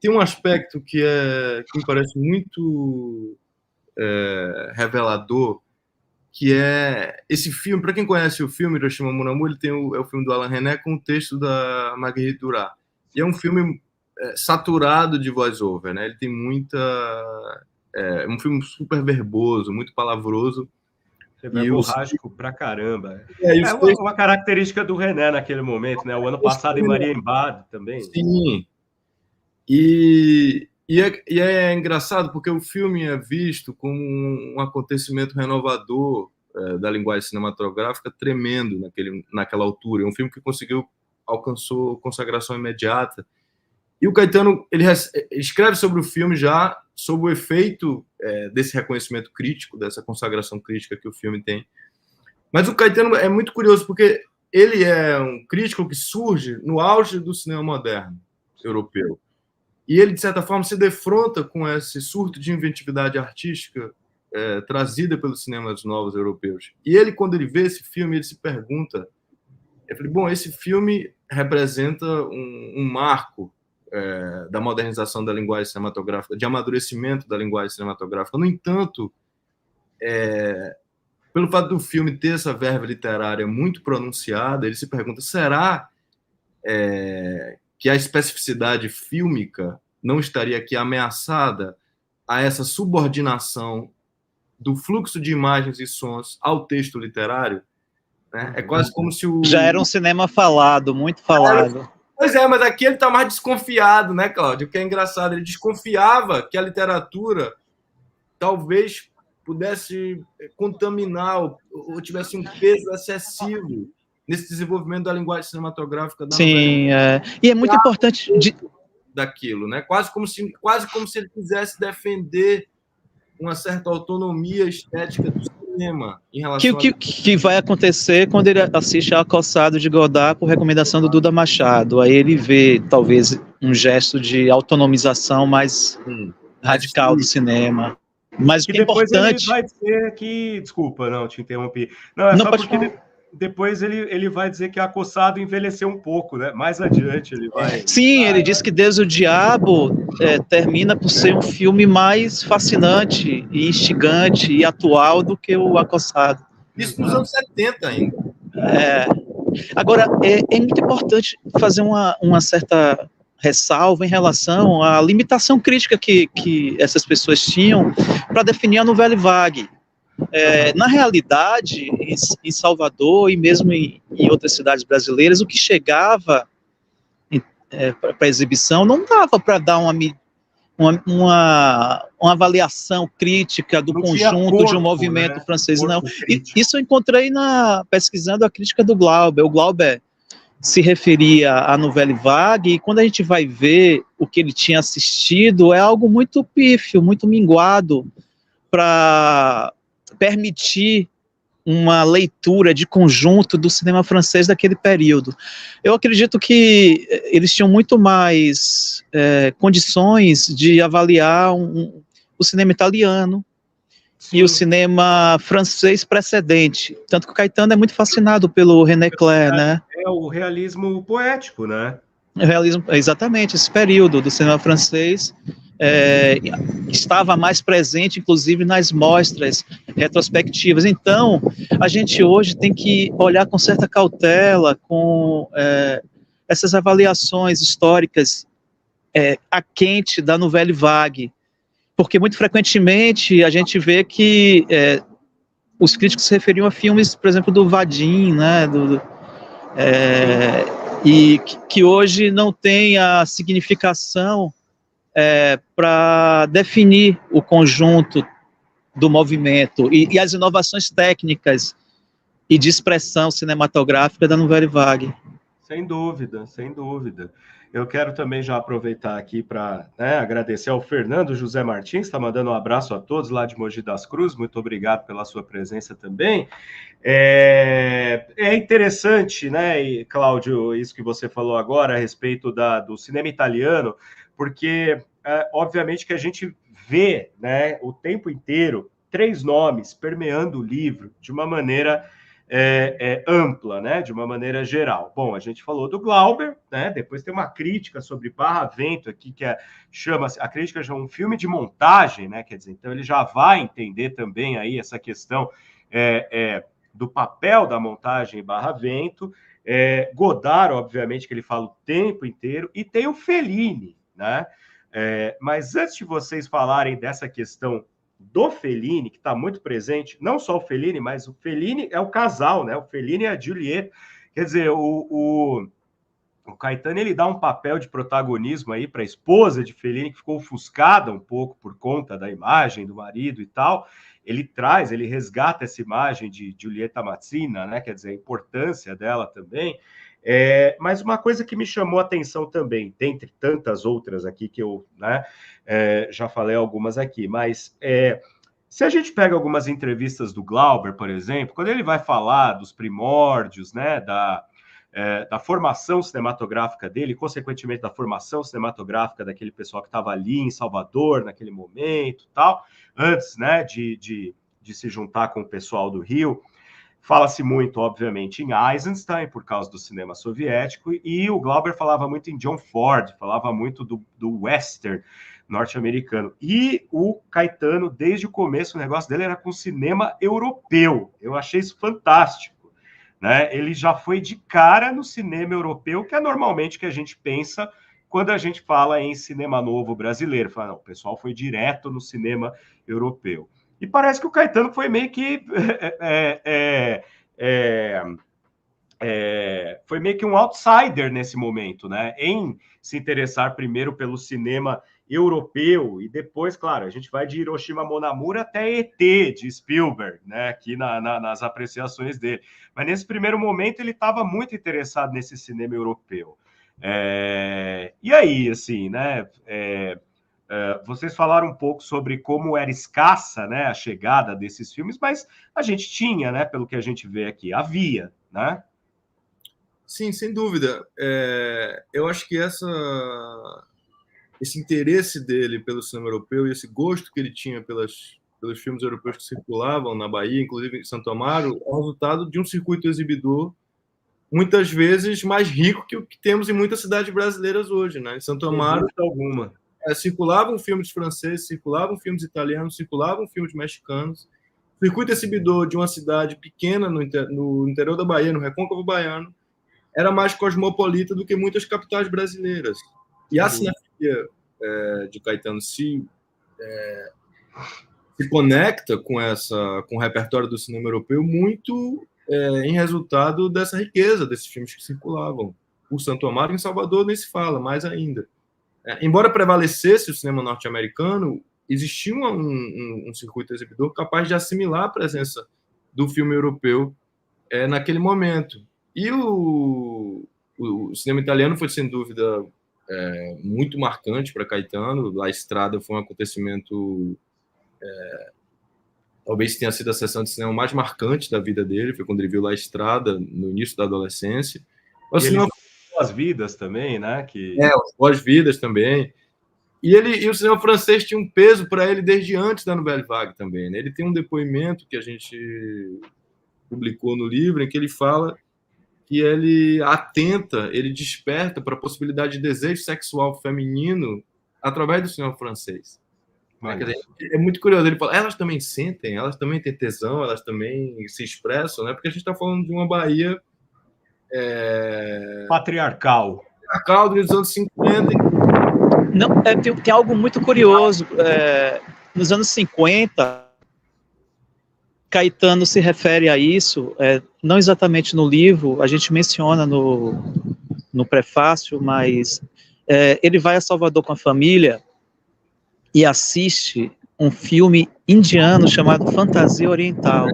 Tem um aspecto que me parece muito revelador, que é esse filme. Para quem conhece o filme Hiroshima Mon Amour, ele tem é o filme do Alain Resnais com o texto da Marguerite Duras. E é um filme saturado de voice-over, né? Ele tem muita... É um filme super verboso, muito palavroso. É borrágico pra caramba. Uma característica do René naquele momento, né? O ano passado em Mariembado também. Sim. E é engraçado porque o filme é visto como um acontecimento renovador da linguagem cinematográfica tremendo naquela altura. É um filme que alcançou consagração imediata. E o Caetano, ele escreve sobre o filme já, sobre o efeito desse reconhecimento crítico, dessa consagração crítica que o filme tem. Mas o Caetano é muito curioso, porque ele é um crítico que surge no auge do cinema moderno europeu. E ele, de certa forma, se defronta com esse surto de inventividade artística trazida pelos cinemas novos europeus. E ele, quando ele vê esse filme, ele se pergunta, eu falei, bom, esse filme representa um marco da modernização da linguagem cinematográfica, de amadurecimento da linguagem cinematográfica. No entanto, pelo fato do filme ter essa verve literária muito pronunciada, ele se pergunta, será que a especificidade fílmica não estaria aqui ameaçada a essa subordinação do fluxo de imagens e sons ao texto literário? Né? É quase como se Já era um cinema falado, muito falado. Pois é, mas aqui ele está mais desconfiado, né, Cláudio? O que é engraçado, ele desconfiava que a literatura talvez pudesse contaminar ou tivesse um peso excessivo nesse desenvolvimento da linguagem cinematográfica da Sim, e é muito importante daquilo, né? Quase como se ele quisesse defender uma certa autonomia estética do cinema em relação que vai acontecer quando ele assiste a Acossado de Godard por recomendação do Duda Machado. Aí ele vê, talvez, um gesto de autonomização mais radical do cinema. Mas o que é importante... Ele vai dizer que... Desculpa, não, te interrompi. Não, é só porque depois ele vai dizer que Acossado envelheceu um pouco, né? Mais adiante ele vai... Sim, ele diz que Deus o Diabo termina por ser um filme mais fascinante e instigante e atual do que o Acossado. Isso nos anos 70 ainda. Agora, é muito importante fazer uma certa ressalva em relação à limitação crítica que essas pessoas tinham para definir a Nouvelle Vague. Na realidade, em Salvador e mesmo em outras cidades brasileiras, o que chegava para exibição não dava para dar uma avaliação crítica do conjunto de um movimento, né? Francês, não. Isso eu encontrei pesquisando a crítica do Glauber. O Glauber se referia à Nouvelle Vague, e quando a gente vai ver o que ele tinha assistido, é algo muito pífio, muito minguado, para permitir uma leitura de conjunto do cinema francês daquele período. Eu acredito que eles tinham muito mais condições de avaliar o cinema italiano. Sim. E o cinema francês precedente. Tanto que o Caetano é muito fascinado pelo René Clair, né? É o realismo poético, né? O realismo, exatamente, esse período do cinema francês estava mais presente, inclusive, nas mostras retrospectivas. Então, a gente hoje tem que olhar com certa cautela com essas avaliações históricas a quente da Nouvelle Vague, porque muito frequentemente a gente vê que os críticos se referiam a filmes, por exemplo, do Vadim, né, e que hoje não tem a significação para definir o conjunto do movimento e as inovações técnicas e de expressão cinematográfica da Nouvelle Vague. Sem dúvida, sem dúvida. Eu quero também já aproveitar aqui para agradecer ao Fernando José Martins, está mandando um abraço a todos lá de Mogi das Cruzes, muito obrigado pela sua presença também. É interessante, né, Cláudio, isso que você falou agora a respeito do cinema italiano, porque, obviamente, que a gente vê, né, o tempo inteiro 3 nomes permeando o livro de uma maneira ampla, né, de uma maneira geral. Bom, a gente falou do Glauber, né, depois tem uma crítica sobre Barravento aqui, que chama-se, a crítica é um filme de montagem, né, quer dizer, então ele já vai entender também aí essa questão do papel da montagem em Barravento, Godard, obviamente, que ele fala o tempo inteiro, e tem o Fellini, né, mas antes de vocês falarem dessa questão do Fellini, que está muito presente, não só o Fellini, mas o Fellini é o casal, né? O Fellini e a Juliette. Quer dizer, o Caetano, ele dá um papel de protagonismo aí para a esposa de Fellini, que ficou ofuscada um pouco por conta da imagem do marido e tal. Ele resgata essa imagem de Giulietta Mazzina, né? Quer dizer, a importância dela também. Mas uma coisa que me chamou a atenção também, dentre tantas outras aqui que eu, né, já falei algumas aqui, mas se a gente pega algumas entrevistas do Glauber, por exemplo, quando ele vai falar dos primórdios, né, da formação cinematográfica dele, consequentemente da formação cinematográfica daquele pessoal que estava ali em Salvador naquele momento, tal, antes, né, de se juntar com o pessoal do Rio. Fala-se muito, obviamente, em Eisenstein, por causa do cinema soviético, e o Glauber falava muito em John Ford, falava muito do western norte-americano. E o Caetano, desde o começo, o negócio dele era com cinema europeu. Eu achei isso fantástico, né? Ele já foi de cara no cinema europeu, que é normalmente o que a gente pensa quando a gente fala em cinema novo brasileiro. Fala, não, o pessoal foi direto no cinema europeu. E parece que o Caetano foi meio que foi meio que um outsider nesse momento, né? Em se interessar primeiro pelo cinema europeu e depois, claro, a gente vai de Hiroshima Mon Amour até ET de Spielberg, né? Aqui nas apreciações dele. Mas nesse primeiro momento ele estava muito interessado nesse cinema europeu. E aí, assim, né? Vocês falaram um pouco sobre como era escassa, né, a chegada desses filmes, mas a gente tinha, né, pelo que a gente vê aqui, havia, né? Sim, sem dúvida. Eu acho que esse interesse dele pelo cinema europeu e esse gosto que ele tinha pelos filmes europeus que circulavam na Bahia, inclusive em Santo Amaro, é o resultado de um circuito exibidor muitas vezes mais rico que o que temos em muitas cidades brasileiras hoje, né? Em Santo Amaro, alguma. Circulavam filmes franceses, circulavam filmes italianos, circulavam filmes mexicanos. O circuito exibidor de uma cidade pequena no interior da Bahia, no Recôncavo Baiano, era mais cosmopolita do que muitas capitais brasileiras. E a cinefilia de Caetano se conecta com o repertório do cinema europeu muito em resultado dessa riqueza desses filmes que circulavam. O Santo Amaro, em Salvador, nem se fala, mais ainda. Embora prevalecesse o cinema norte-americano, existia um circuito exibidor capaz de assimilar a presença do filme europeu naquele momento. E o cinema italiano foi, sem dúvida, muito marcante para Caetano. La Strada foi um acontecimento... talvez tenha sido a sessão de cinema mais marcante da vida dele, foi quando ele viu La Strada, no início da adolescência. O cinema... As Vidas também, né? Os Pós-Vidas também. E o cinema francês tinha um peso para ele desde antes da Nouvelle Vague também, né? Ele tem um depoimento que a gente publicou no livro, em que ele fala que ele ele desperta para a possibilidade de desejo sexual feminino através do cinema francês. É muito curioso. Ele fala, elas também sentem, elas também têm tesão, elas também se expressam, né? Porque a gente está falando de uma Bahia patriarcal dos anos 50. Não, tem algo muito curioso. Nos anos 50, Caetano se refere a isso, não exatamente no livro, a gente menciona no prefácio, mas ele vai a Salvador com a família e assiste um filme indiano chamado Fantasia Oriental.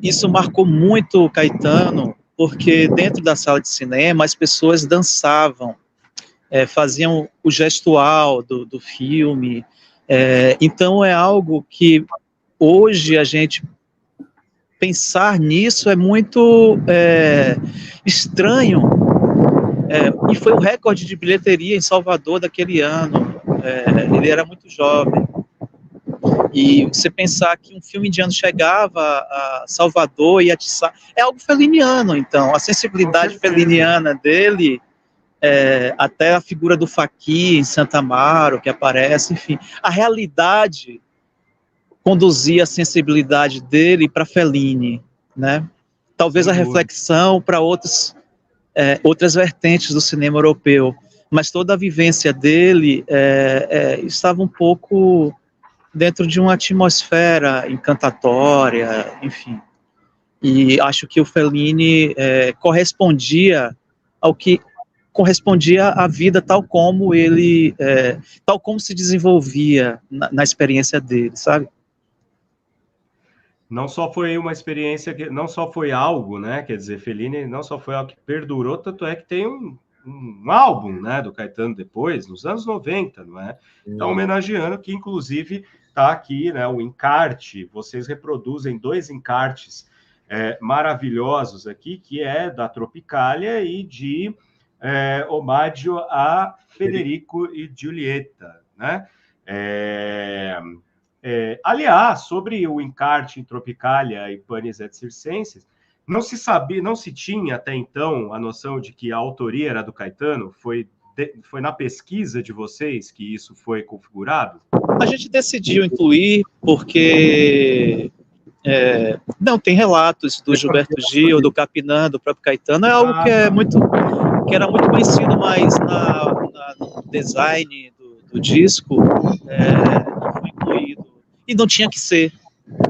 Isso marcou muito o Caetano, porque dentro da sala de cinema as pessoas dançavam, faziam o gestual do filme, então é algo que hoje a gente pensar nisso é muito estranho, e foi o recorde de bilheteria em Salvador daquele ano, ele era muito jovem. E você pensar que um filme indiano chegava a Salvador e atiçar, é algo feliniano, então, a sensibilidade feliniana dele, até a figura do Faqui em Santa Amaro, que aparece, enfim, a realidade conduzia a sensibilidade dele para Fellini, né? Talvez a reflexão para outras vertentes do cinema europeu, mas toda a vivência dele estava um pouco dentro de uma atmosfera encantatória, enfim. E acho que o Fellini correspondia ao que correspondia à vida tal como tal como se desenvolvia na experiência dele, sabe? não só foi uma experiência, não só foi algo, né? Quer dizer, Fellini não só foi algo que perdurou, tanto é que tem um álbum, né, do Caetano depois, nos anos 90, não é? Então, homenageando, que inclusive está aqui, né, o encarte, vocês reproduzem 2 encartes maravilhosos aqui, que é da Tropicália e de Omaggio a Federico e Giulietta, né? Aliás, sobre o encarte em Tropicália e Panis et Circenses, não se sabia, não se tinha até então a noção de que a autoria era do Caetano? Foi na pesquisa de vocês que isso foi configurado? A gente decidiu incluir porque não tem relatos do Gilberto Gil, do Capinã, do próprio Caetano, é algo que era muito conhecido, mas no design do disco não foi incluído. E não tinha que ser,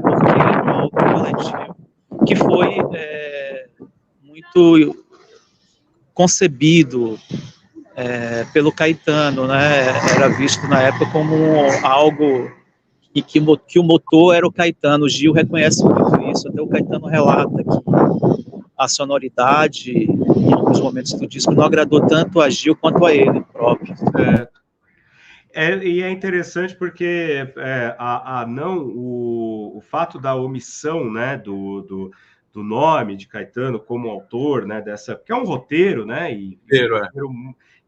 porque é algo coletivo que foi muito concebido pelo Caetano, né? Era visto na época como algo e que o motor era o Caetano. O Gil reconhece muito isso, até o Caetano relata que a sonoridade, em alguns momentos do disco, não agradou tanto a Gil quanto a ele próprio. E é interessante porque o fato da omissão, né, do nome de Caetano como autor, né, que é um roteiro, né, e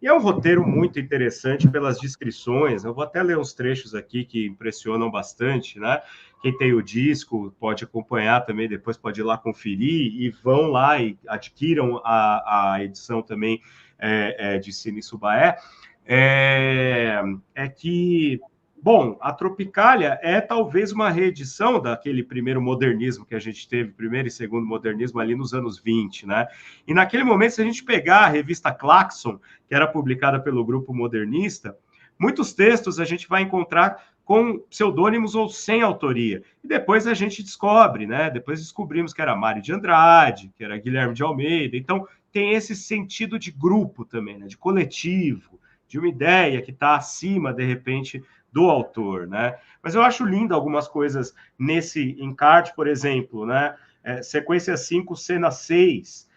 é um roteiro muito interessante pelas descrições. Eu vou até ler uns trechos aqui que impressionam bastante, né? Quem tem o disco pode acompanhar também, depois pode ir lá conferir e vão lá e adquiram a edição também de Cine Subaé. Que, bom, a Tropicália é talvez uma reedição daquele primeiro modernismo que a gente teve, primeiro e segundo modernismo ali nos anos 20, né? E naquele momento, se a gente pegar a revista Claxon, que era publicada pelo Grupo Modernista, muitos textos a gente vai encontrar com pseudônimos ou sem autoria. E depois a gente descobre, né? Depois descobrimos que era Mário de Andrade, que era Guilherme de Almeida. Então, tem esse sentido de grupo também, né? De coletivo, de uma ideia que está acima, de repente, do autor, né? Mas eu acho lindo algumas coisas nesse encarte, por exemplo, né? Sequência 5, cena 6,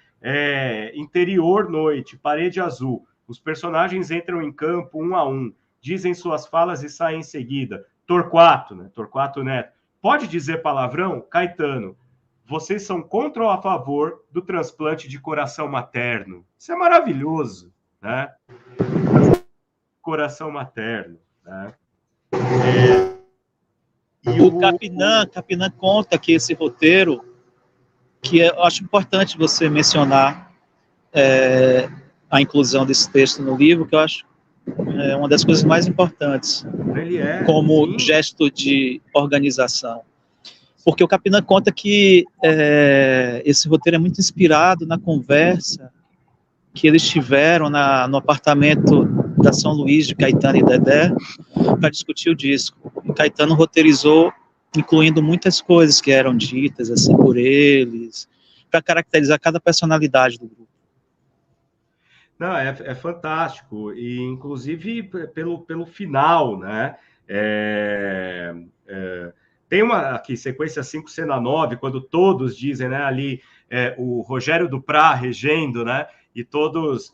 interior, noite, parede azul. Os personagens entram em campo um a um, dizem suas falas e saem em seguida. Torquato, né? Torquato Neto. Pode dizer palavrão? Caetano. Vocês são contra ou a favor do transplante de coração materno? Isso é maravilhoso, né? Coração materno, né? O Capinã conta que esse roteiro, que eu acho importante você mencionar a inclusão desse texto no livro, que eu acho uma das coisas mais importantes, como gesto de organização. Porque o Capinã conta que esse roteiro é muito inspirado na conversa que eles tiveram no apartamento da São Luís de Caetano e Dedé para discutir o disco. E Caetano roteirizou, incluindo muitas coisas que eram ditas assim por eles, para caracterizar cada personalidade do grupo. Não, é fantástico, e inclusive pelo final, né? Tem uma aqui, sequência 5, cena 9, quando todos dizem, né? Ali o Rogério Duprá regendo, né? E todos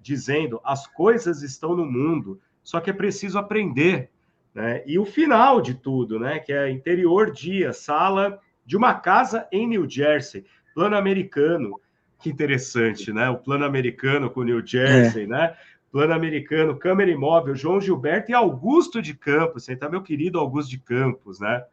dizendo, as coisas estão no mundo, só que é preciso aprender, né? E o final de tudo, né? Que é interior dia, sala de uma casa em New Jersey, plano americano. Que interessante, né? O plano americano com New Jersey, né? Plano americano, câmera imóvel, João Gilberto e Augusto de Campos, tá meu querido Augusto de Campos, né?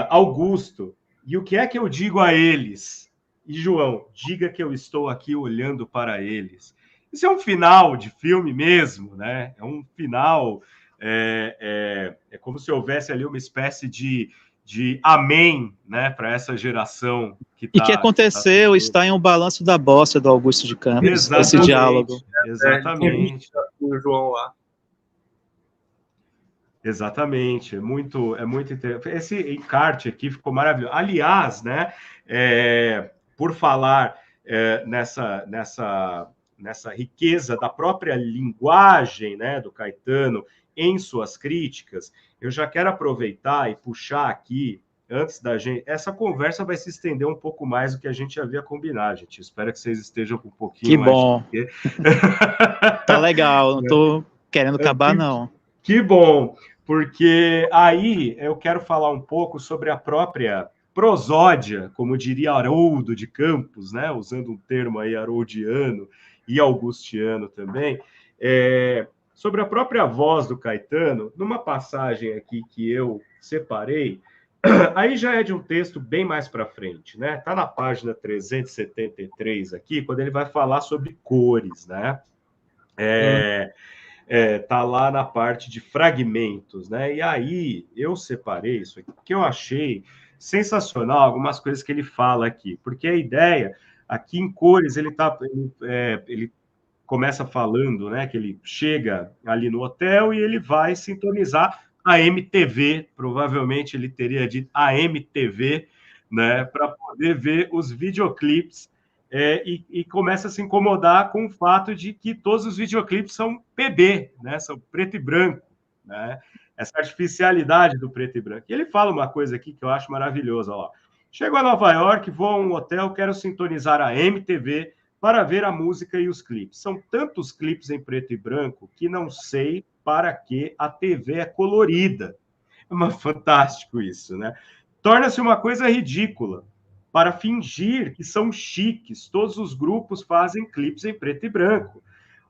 Augusto, e o que é que eu digo a eles? E João, diga que eu estou aqui olhando para eles. Isso é um final de filme mesmo, né? É um final, é como se houvesse ali uma espécie de amém, né, para essa geração que e que aconteceu está em Um Balanço da Bossa, do Augusto de Campos. Exatamente, esse diálogo. Exatamente. O João lá. Exatamente, é muito interessante. Esse encarte aqui ficou maravilhoso. Aliás, né, por falar nessa riqueza da própria linguagem, né, do Caetano em suas críticas, eu já quero aproveitar e puxar aqui, antes da gente... Essa conversa vai se estender um pouco mais do que a gente havia combinado, gente. Espero que vocês estejam com um pouquinho Que mais bom. de... Tá legal, não tô querendo acabar, não. Que bom, porque aí eu quero falar um pouco sobre a própria prosódia, como diria Haroldo de Campos, né? Usando um termo aí haroldiano e augustiano também, sobre a própria voz do Caetano, numa passagem aqui que eu separei, aí já é de um texto bem mais para frente, né? Está na página 373 aqui, quando ele vai falar sobre cores, né? Tá lá na parte de fragmentos, né? E aí eu separei isso aqui, que eu achei sensacional, algumas coisas que ele fala aqui, porque a ideia aqui em cores ele começa falando, né? Que ele chega ali no hotel e ele vai sintonizar a MTV, provavelmente ele teria dito a MTV, né? Para poder ver os videoclipes. E começa a se incomodar com o fato de que todos os videoclipes são PB, né? São preto e branco, né? Essa artificialidade do preto e branco. E ele fala uma coisa aqui que eu acho maravilhosa. Ó. Chego a Nova York, vou a um hotel, quero sintonizar a MTV para ver a música e os clipes. São tantos clipes em preto e branco que não sei para que a TV é colorida. É fantástico isso, né? Torna-se uma coisa ridícula. Para fingir que são chiques, todos os grupos fazem clipes em preto e branco.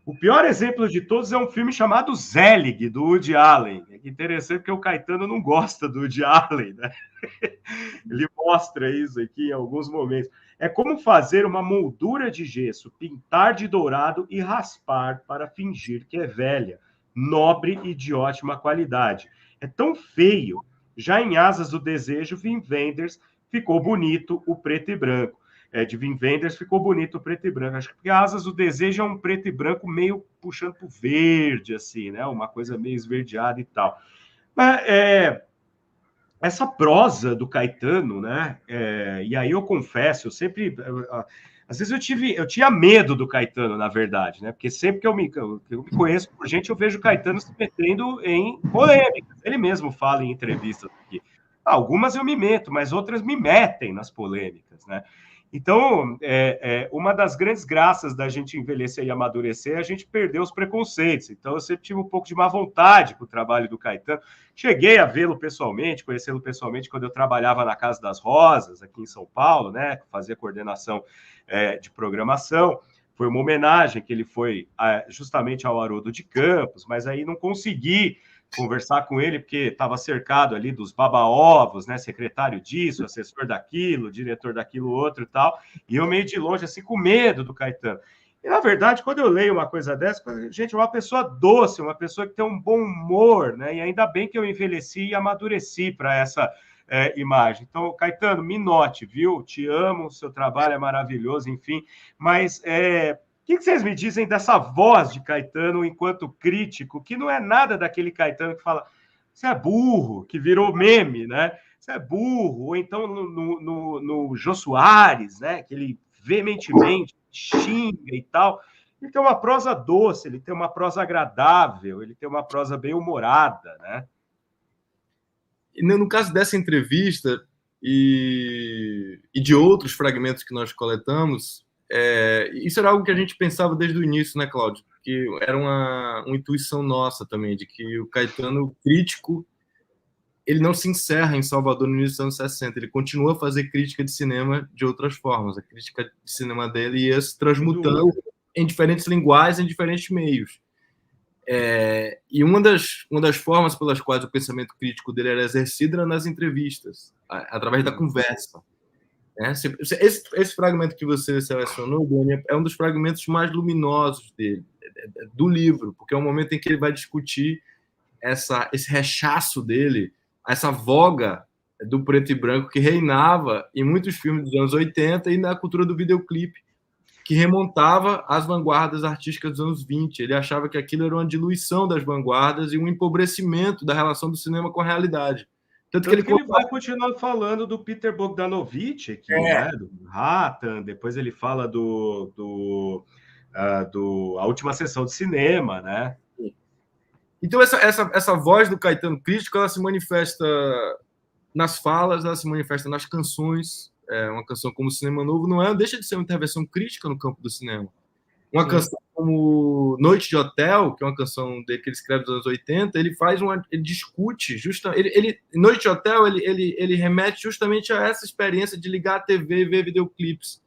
O pior exemplo de todos é um filme chamado Zelig, do Woody Allen. É interessante porque o Caetano não gosta do Woody Allen, né? Ele mostra isso aqui em alguns momentos. É como fazer uma moldura de gesso, pintar de dourado e raspar para fingir que é velha, nobre e de ótima qualidade. É tão feio. Já em Asas do Desejo, Wim Wenders ficou bonito o preto e branco. De Wim Wenders ficou bonito o preto e branco. Acho que Asas do Desejo é um preto e branco meio puxando para o verde, assim, né? Uma coisa meio esverdeada e tal. Mas, essa prosa do Caetano, né? E aí eu confesso, eu sempre... às vezes eu tinha medo do Caetano, na verdade, né? Porque sempre que eu me conheço por gente, eu vejo o Caetano se metendo em polêmicas. Ele mesmo fala em entrevistas aqui. Algumas eu me meto, mas outras me metem nas polêmicas, né? Então, uma das grandes graças da gente envelhecer e amadurecer é a gente perder os preconceitos. Então, eu sempre tive um pouco de má vontade com o trabalho do Caetano. Cheguei a vê-lo pessoalmente, conhecê-lo pessoalmente quando eu trabalhava na Casa das Rosas, aqui em São Paulo, né? Fazia coordenação de programação. Foi uma homenagem que ele foi justamente ao Haroldo de Campos, mas aí não consegui conversar com ele, porque estava cercado ali dos baba-ovos, né? Secretário disso, assessor daquilo, diretor daquilo outro e tal. E eu meio de longe, assim, com medo do Caetano. E, na verdade, quando eu leio uma coisa dessa, gente, é uma pessoa doce, uma pessoa que tem um bom humor, né? E ainda bem que eu envelheci e amadureci para essa imagem. Então, Caetano, me note, viu? Te amo, seu trabalho é maravilhoso, enfim. Mas o que vocês me dizem dessa voz de Caetano enquanto crítico, que não é nada daquele Caetano que fala você é burro, que virou meme, né? Você é burro, ou então no Jô Soares, né? Que ele veementemente xinga e tal. Ele tem uma prosa doce, ele tem uma prosa agradável, ele tem uma prosa bem humorada, né? E no caso dessa entrevista e de outros fragmentos que nós coletamos, isso era algo que a gente pensava desde o início, né, Cláudio? Que era uma intuição nossa também, de que o Caetano crítico, ele não se encerra em Salvador no início dos anos 60, ele continua a fazer crítica de cinema de outras formas. A crítica de cinema dele ia se transmutando em diferentes linguagens, em diferentes meios. E uma das formas pelas quais o pensamento crítico dele era exercido era nas entrevistas, através da conversa. Esse fragmento que você selecionou, Dani, é um dos fragmentos mais luminosos dele, do livro, porque é um momento em que ele vai discutir esse rechaço dele, essa voga do preto e branco que reinava em muitos filmes dos anos 80 e na cultura do videoclipe, que remontava às vanguardas artísticas dos anos 20. Ele achava que aquilo era uma diluição das vanguardas e um empobrecimento da relação do cinema com a realidade. Tanto que ele vai continuar falando do Peter Bogdanovich aqui, né? Do Manhattan, depois ele fala A Última Sessão de Cinema, né? Então, essa voz do Caetano crítico, ela se manifesta nas falas, ela se manifesta nas canções. Uma canção como Cinema Novo não deixa de ser uma intervenção crítica no campo do cinema. Uma canção como Noite de Hotel, que é uma canção dele que ele escreve dos anos 80, ele discute, Noite de Hotel, ele remete justamente a essa experiência de ligar a TV e ver videoclipes.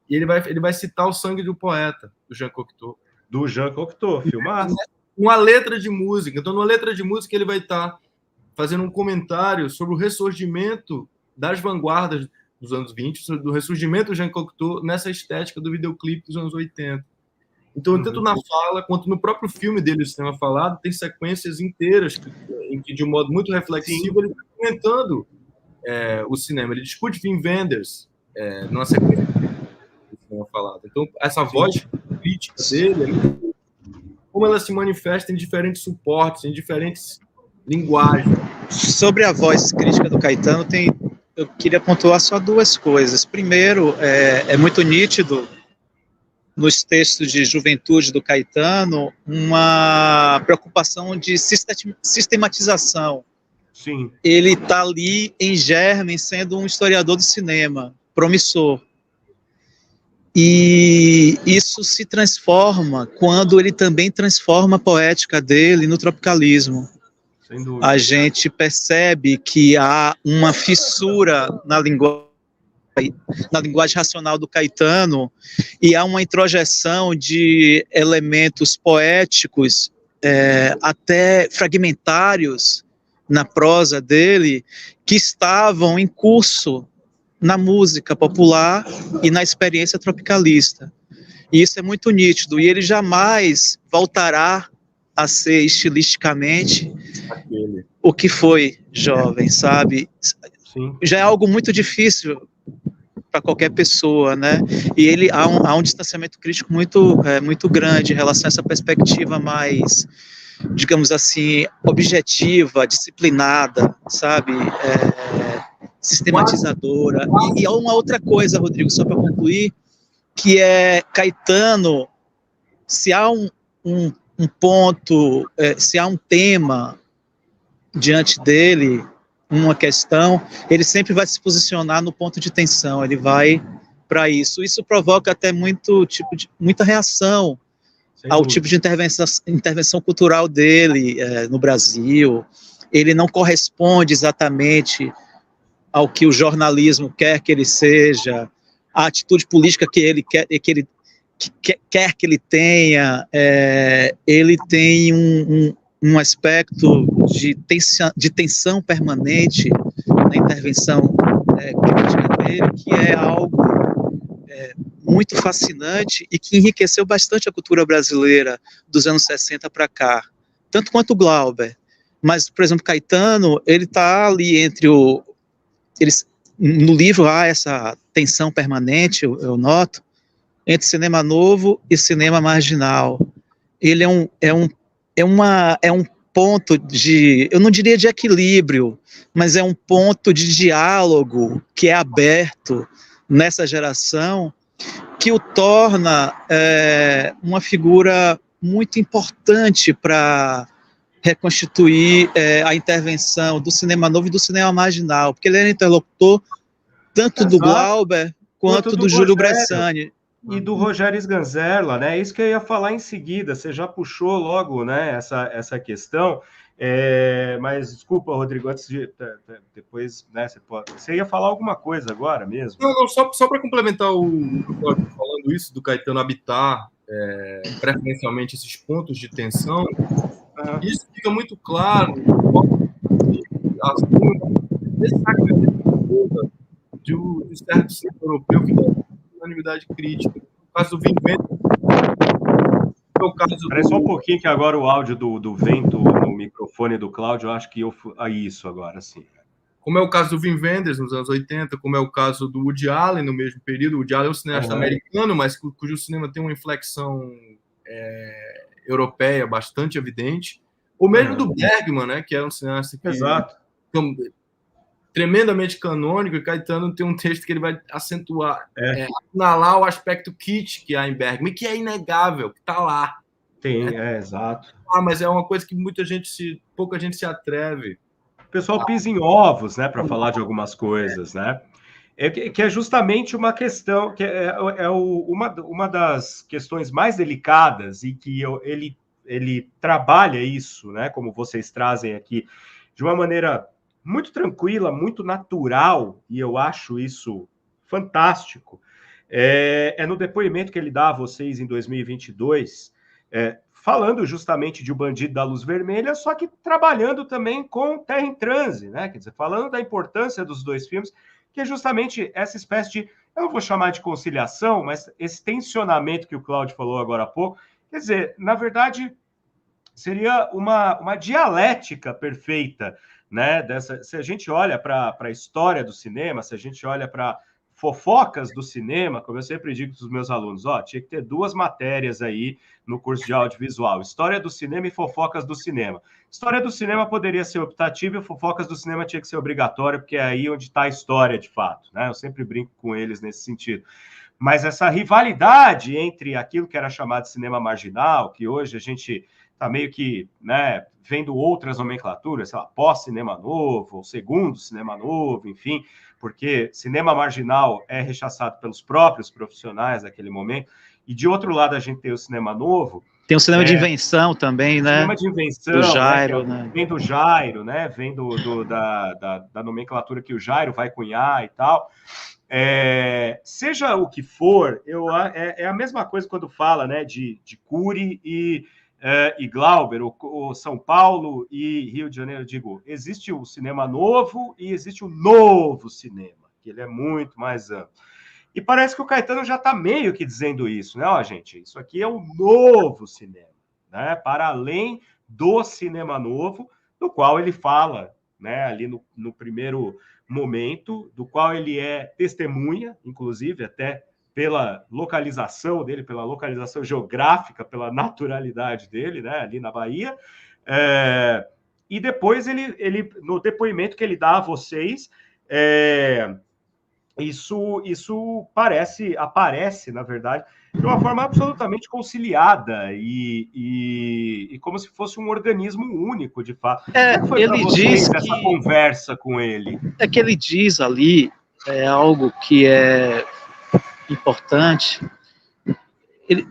E ele vai citar O Sangue do Poeta, do Jean Cocteau. Do Jean Cocteau, filmaço. Uma letra de música. Então, numa letra de música, ele vai estar fazendo um comentário sobre o ressurgimento das vanguardas dos anos 20, do ressurgimento do Jean Cocteau nessa estética do videoclipe dos anos 80. Então, tanto na fala quanto no próprio filme dele, O Cinema Falado, tem sequências inteiras em que, de um modo muito reflexivo, ele está comentando o cinema. Ele discute Wim Wenders numa sequência do Cinema Falado. Então, essa voz crítica dele, como ela se manifesta em diferentes suportes, em diferentes linguagens. Sobre a voz crítica do Caetano, eu queria pontuar só duas coisas. Primeiro, é muito nítido nos textos de juventude do Caetano uma preocupação de sistematização. Sim. Ele está ali em germe, sendo um historiador do cinema, promissor. E isso se transforma quando ele também transforma a poética dele no tropicalismo. Sem dúvida. A gente percebe que há uma fissura na linguagem racional do Caetano, e há uma introjeção de elementos poéticos, até fragmentários, na prosa dele, que estavam em curso na música popular e na experiência tropicalista. E isso é muito nítido, e ele jamais voltará a ser estilisticamente o que foi jovem, sabe? Sim. Já é algo muito difícil para qualquer pessoa, né? E ele há um distanciamento crítico muito grande em relação a essa perspectiva mais, digamos assim, objetiva, disciplinada, sabe? Sistematizadora. E há uma outra coisa, Rodrigo, só para concluir, que é Caetano, se há um ponto, se há um tema diante dele, uma questão, ele sempre vai se posicionar no ponto de tensão, ele vai para isso. Isso provoca até muita reação ao tipo de intervenção cultural dele no Brasil. Ele não corresponde exatamente ao que o jornalismo quer que ele seja, a atitude política que ele quer que ele tenha. Ele tem um aspecto de tensão permanente na intervenção crítica dele, que é algo muito fascinante e que enriqueceu bastante a cultura brasileira dos anos 60 para cá, tanto quanto o Glauber. Mas, por exemplo, Caetano, ele está ali entre no livro há essa tensão permanente, eu noto, entre cinema novo e cinema marginal. Ele é um ponto de, eu não diria de equilíbrio, mas é um ponto de diálogo que é aberto nessa geração, que o torna uma figura muito importante para reconstituir a intervenção do cinema novo e do cinema marginal, porque ele era interlocutor tanto do Glauber quanto do Júlio Bressani. E do Rogério Sganzerla, né? Isso que eu ia falar em seguida, você já puxou logo, né, essa questão, mas desculpa, Rodrigo, antes de depois, né, você ia falar alguma coisa agora mesmo? Não, só para complementar falando isso do Caetano habitar preferencialmente esses pontos de tensão, isso fica muito claro do certo centro europeu que tem unanimidade crítica. No caso do Wim Wenders, Espera só um pouquinho que agora o áudio do vento no microfone do Cláudio, eu acho que isso agora sim. Como é o caso do Wim Wenders nos anos 80, como é o caso do Woody Allen no mesmo período. O Woody Allen é um cineasta americano, mas cujo cinema tem uma inflexão europeia bastante evidente. Ou mesmo do Bergman, né, que é um cineasta que tremendamente canônico, e Caetano tem um texto que ele vai acentuar, assinalar o aspecto kitsch que há em Bergman, que é inegável, que está lá. Tem, exato. Mas é uma coisa que pouca gente se atreve. O pessoal pisa em ovos, né, para falar de algumas coisas, né? Que é justamente uma questão, que uma das questões mais delicadas e que ele trabalha isso, né, como vocês trazem aqui, de uma maneira muito tranquila, muito natural, e eu acho isso fantástico, no depoimento que ele dá a vocês em 2022, falando justamente de O Bandido da Luz Vermelha, só que trabalhando também com Terra em Transe, né? Quer dizer, falando da importância dos dois filmes, que é justamente essa espécie de, eu não vou chamar de conciliação, mas esse tensionamento que o Cláudio falou agora há pouco, quer dizer, na verdade, seria uma dialética perfeita, né? Se a gente olha para a história do cinema, se a gente olha para fofocas do cinema, como eu sempre digo para os meus alunos, tinha que ter 2 matérias aí no curso de audiovisual, história do cinema e fofocas do cinema. História do cinema poderia ser optativa e fofocas do cinema tinha que ser obrigatória, porque é aí onde está a história, de fato, né? Eu sempre brinco com eles nesse sentido. Mas essa rivalidade entre aquilo que era chamado de cinema marginal, que hoje a gente está meio que, né, vendo outras nomenclaturas, sei lá, pós-cinema novo, ou segundo cinema novo, enfim, porque cinema marginal é rechaçado pelos próprios profissionais daquele momento, e de outro lado a gente tem o cinema novo. Tem o cinema de invenção também, né? Cinema de invenção, do Jairo, né? Vem do Jairo, né? Vem da nomenclatura que o Jairo vai cunhar e tal. Seja o que for, é a mesma coisa quando fala, né, de Cury e Glauber, o São Paulo e Rio de Janeiro. Eu digo, existe o cinema novo e existe o novo cinema, que ele é muito mais amplo. E parece que o Caetano já está meio que dizendo isso, né? Gente, isso aqui é o novo cinema, né? Para além do cinema novo, do qual ele fala, né, ali no primeiro momento, do qual ele é testemunha, inclusive até pela localização dele, pela localização geográfica, pela naturalidade dele, né, ali na Bahia. E depois ele no depoimento que ele dá a vocês, isso aparece, na verdade, de uma forma absolutamente conciliada e como se fosse um organismo único, de fato. Como foi para vocês essa conversa com ele? É que ele diz ali algo que é importante.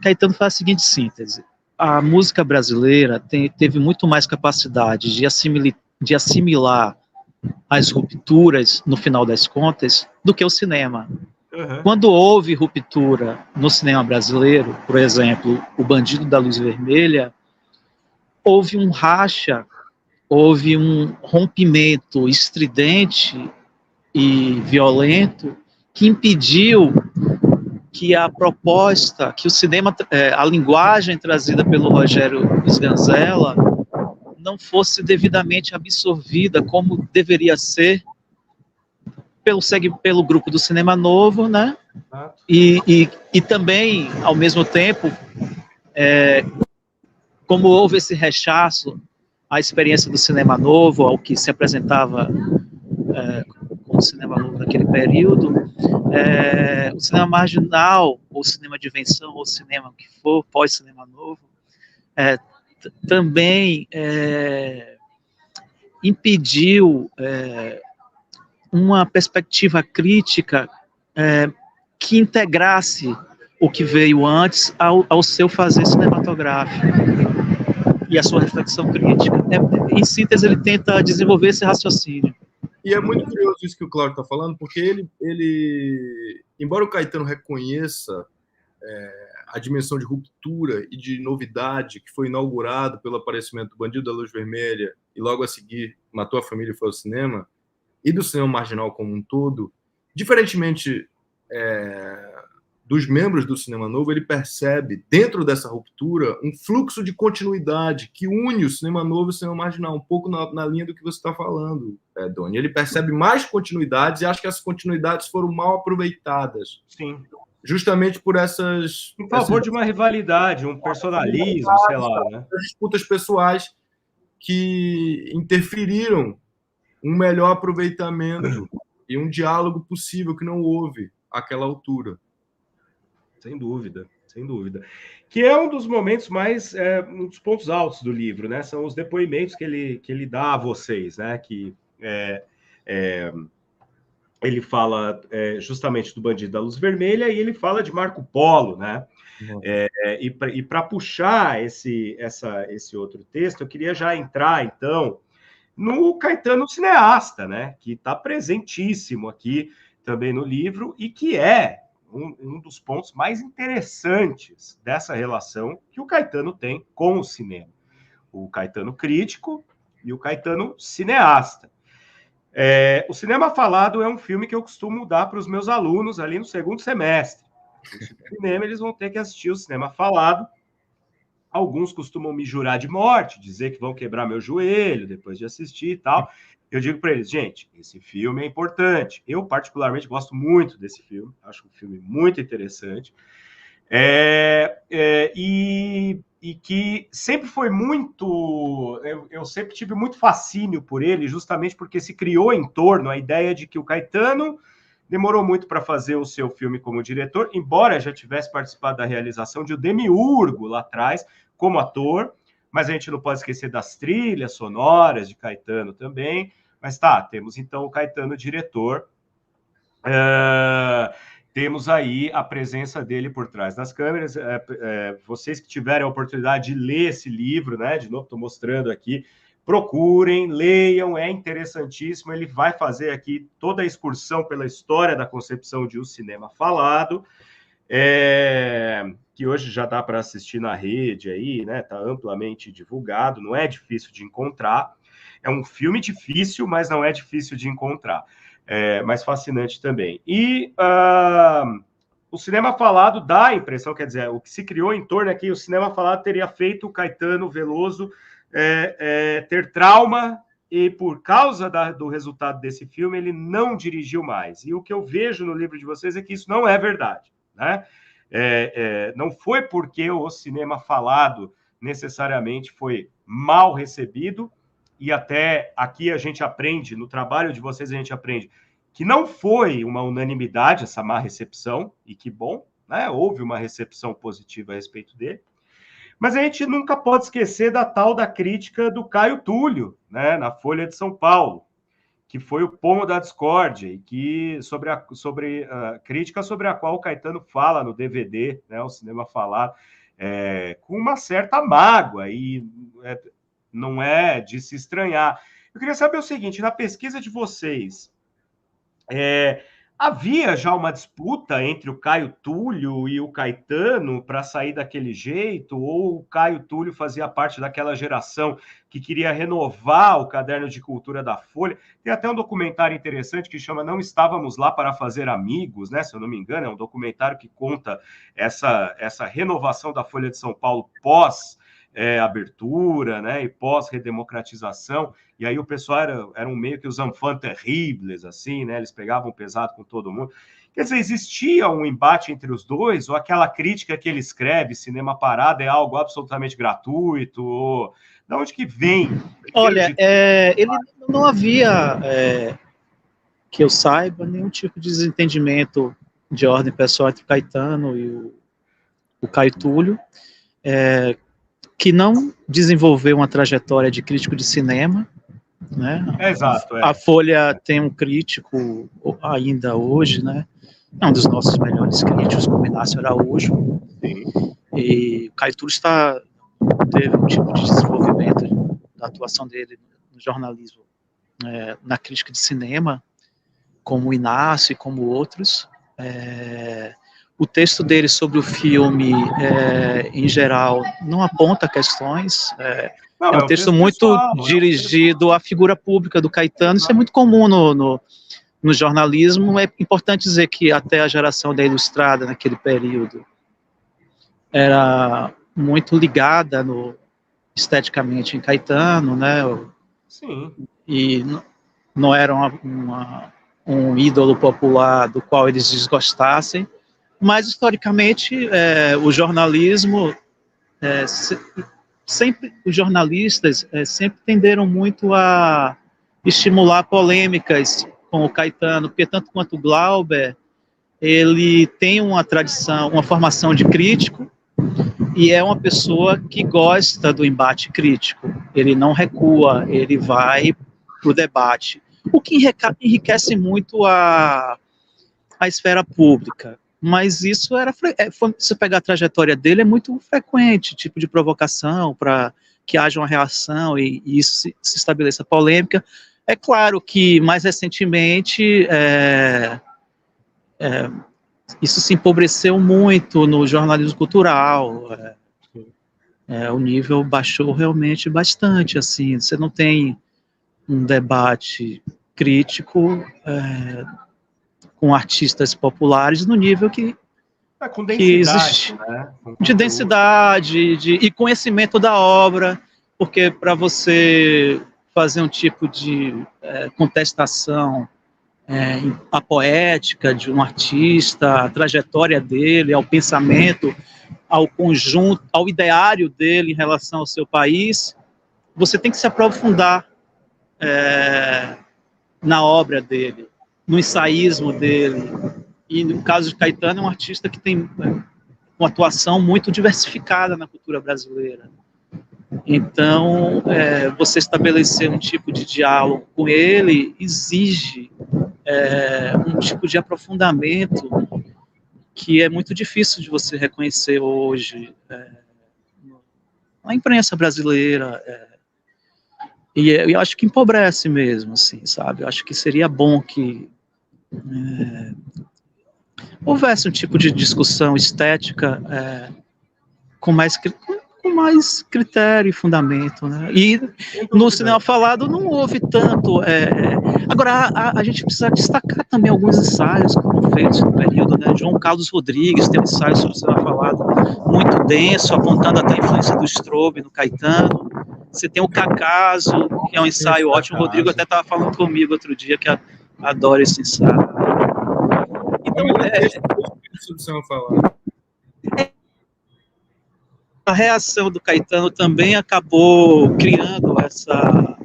Caetano faz a seguinte síntese: a música brasileira teve muito mais capacidade de assimilar as rupturas, no final das contas, do que o cinema. Uhum. Quando houve ruptura no cinema brasileiro, por exemplo, O Bandido da Luz Vermelha, houve um racha, houve um rompimento estridente e violento que impediu que a proposta, que o cinema, a linguagem trazida pelo Rogério Sganzella não fosse devidamente absorvida como deveria ser pelo grupo do Cinema Novo, né? E também, ao mesmo tempo, como houve esse rechaço à experiência do Cinema Novo, ao que se apresentava como Cinema Novo naquele período, o cinema marginal, ou cinema de invenção, ou cinema que for, pós-Cinema Novo, também impediu uma perspectiva crítica que integrasse o que veio antes ao seu fazer cinematográfico e a sua reflexão crítica. Em síntese, ele tenta desenvolver esse raciocínio. E é muito curioso isso que o Cláudio está falando, porque ele, embora o Caetano reconheça a dimensão de ruptura e de novidade que foi inaugurado pelo aparecimento do Bandido da Luz Vermelha e logo a seguir Matou a Família e Foi ao Cinema, e do cinema marginal como um todo, diferentemente dos membros do Cinema Novo, ele percebe, dentro dessa ruptura, um fluxo de continuidade que une o Cinema Novo e o cinema marginal, um pouco na linha do que você está falando, Doni. Ele percebe mais continuidades e acha que essas continuidades foram mal aproveitadas. Sim. Justamente por essas... Em favor de uma rivalidade, um personalismo, sei lá, né? Disputas pessoais que interferiram um melhor aproveitamento e um diálogo possível que não houve àquela altura. Sem dúvida. sem dúvida. Que é um dos momentos mais, um dos pontos altos do livro, né? São os depoimentos que ele dá a vocês, né? Que ele fala justamente do Bandido da Luz Vermelha e ele fala de Marco Polo, né? E para puxar esse outro texto, eu queria já entrar, então, no Caetano cineasta, né? Que está presentíssimo aqui também no livro e que é um dos pontos mais interessantes dessa relação que o Caetano tem com o cinema. O Caetano crítico e o Caetano cineasta. O Cinema Falado é um filme que eu costumo dar para os meus alunos ali no segundo semestre. No cinema, eles vão ter que assistir o Cinema Falado. Alguns costumam me jurar de morte, dizer que vão quebrar meu joelho depois de assistir e tal. Eu digo para eles, gente, esse filme é importante. Eu, particularmente, gosto muito desse filme. Acho um filme muito interessante. E que sempre foi muito... Eu sempre tive muito fascínio por ele, justamente porque se criou em torno a ideia de que o Caetano demorou muito para fazer o seu filme como diretor, embora já tivesse participado da realização de O Demiurgo lá atrás, como ator, mas a gente não pode esquecer das trilhas sonoras de Caetano também. Mas tá, temos então o Caetano diretor, temos aí a presença dele por trás das câmeras. Vocês que tiverem a oportunidade de ler esse livro, né? De novo, estou mostrando aqui, procurem, leiam, é interessantíssimo. Ele vai fazer aqui toda a excursão pela história da concepção de O Cinema Falado, que hoje já dá para assistir na rede aí, né? Está amplamente divulgado, não é difícil de encontrar. É um filme difícil, mas não é difícil de encontrar. Mas fascinante também. E o Cinema Falado dá a impressão, quer dizer, o que se criou em torno aqui, o Cinema Falado teria feito o Caetano Veloso ter trauma e, por causa do resultado desse filme, ele não dirigiu mais. E o que eu vejo no livro de vocês é que isso não é verdade, né? Não foi porque o Cinema Falado necessariamente foi mal recebido, e até aqui a gente aprende, no trabalho de vocês a gente aprende, que não foi uma unanimidade essa má recepção, e que bom, né? Houve uma recepção positiva a respeito dele. Mas a gente nunca pode esquecer da tal da crítica do Caio Túlio, né? Na Folha de São Paulo, que foi o pomo da discórdia, e que sobre a crítica sobre a qual o Caetano fala no DVD, né? O Cinema Falado, com uma certa mágoa, e não é de se estranhar. Eu queria saber o seguinte, na pesquisa de vocês, havia já uma disputa entre o Caio Túlio e o Caetano para sair daquele jeito, ou o Caio Túlio fazia parte daquela geração que queria renovar o caderno de cultura da Folha? Tem até um documentário interessante que chama Não Estávamos Lá para Fazer Amigos, né? Se eu não me engano, é um documentário que conta essa renovação da Folha de São Paulo pós abertura, né, e pós-redemocratização, e aí o pessoal era um meio que os enfants terribles, assim, né, eles pegavam pesado com todo mundo. Quer dizer, existia um embate entre os dois, ou aquela crítica que ele escreve, Cinema Parado é algo absolutamente gratuito, ou de onde que vem? Olha, ele não havia, que eu saiba, nenhum tipo de desentendimento de ordem pessoal entre o Caetano e o Caio Túlio, que não desenvolveu uma trajetória de crítico de cinema, né? Exato. A Folha tem um crítico ainda hoje, né? É um dos nossos melhores críticos, como Inácio Araújo. Sim. E o Caio Túlio teve um tipo de desenvolvimento da atuação dele no jornalismo, na crítica de cinema, como o Inácio e como outros. O texto dele sobre o filme, em geral, não aponta questões. É um texto muito dirigido à figura pública do Caetano. Isso é muito comum no jornalismo. É importante dizer que até a geração da Ilustrada, naquele período, era muito ligada esteticamente em Caetano, né? Sim. E não era um ídolo popular do qual eles desgostassem. Mas, historicamente, o jornalismo, os jornalistas sempre tenderam muito a estimular polêmicas com o Caetano, porque tanto quanto o Glauber, ele tem uma tradição, uma formação de crítico, e é uma pessoa que gosta do embate crítico. Ele não recua, ele vai para o debate, o que enriquece muito a esfera pública. Mas isso se pegar a trajetória dele, é muito frequente, tipo de provocação, para que haja uma reação e isso se estabeleça polêmica. É claro que, mais recentemente, isso se empobreceu muito no jornalismo cultural. O nível baixou realmente bastante. Assim, você não tem um debate crítico com artistas populares no nível que existe, né? De densidade e conhecimento da obra, porque para você fazer um tipo de contestação à poética de um artista, à trajetória dele, ao pensamento, ao conjunto, ao ideário dele em relação ao seu país, você tem que se aprofundar na obra dele, no ensaísmo dele. E no caso de Caetano, é um artista que tem uma atuação muito diversificada na cultura brasileira. Então, você estabelecer um tipo de diálogo com ele exige um tipo de aprofundamento que é muito difícil de você reconhecer hoje na imprensa brasileira. E eu acho que empobrece mesmo, assim, sabe? Eu acho que seria bom que houvesse um tipo de discussão estética com mais critério e fundamento, né? E no cinema falado não houve tanto. Agora, a gente precisa destacar também alguns ensaios que foram feitos no período, né? João Carlos Rodrigues tem um ensaio sobre o cinema falado muito denso, apontando até a influência do Straub no Caetano. Você tem o Cacaso, que é um ensaio ótimo. O Rodrigo até estava falando comigo outro dia que adora esse ensaio. Então, a reação do Caetano também acabou criando essa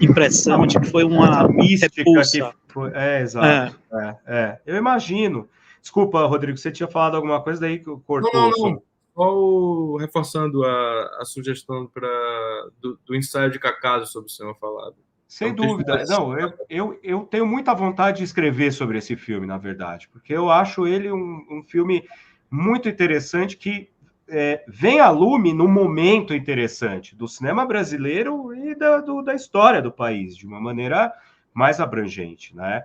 impressão de que foi uma mística repulsa. Exato. Eu imagino. Desculpa, Rodrigo, você tinha falado alguma coisa daí que cortou? Não. Só reforçando a sugestão do ensaio de Cacaso sobre o cinema falado. Sem dúvida. Não, eu tenho muita vontade de escrever sobre esse filme, na verdade, porque eu acho ele um filme muito interessante que vem a lume num momento interessante do cinema brasileiro e da história do país, de uma maneira mais abrangente, né?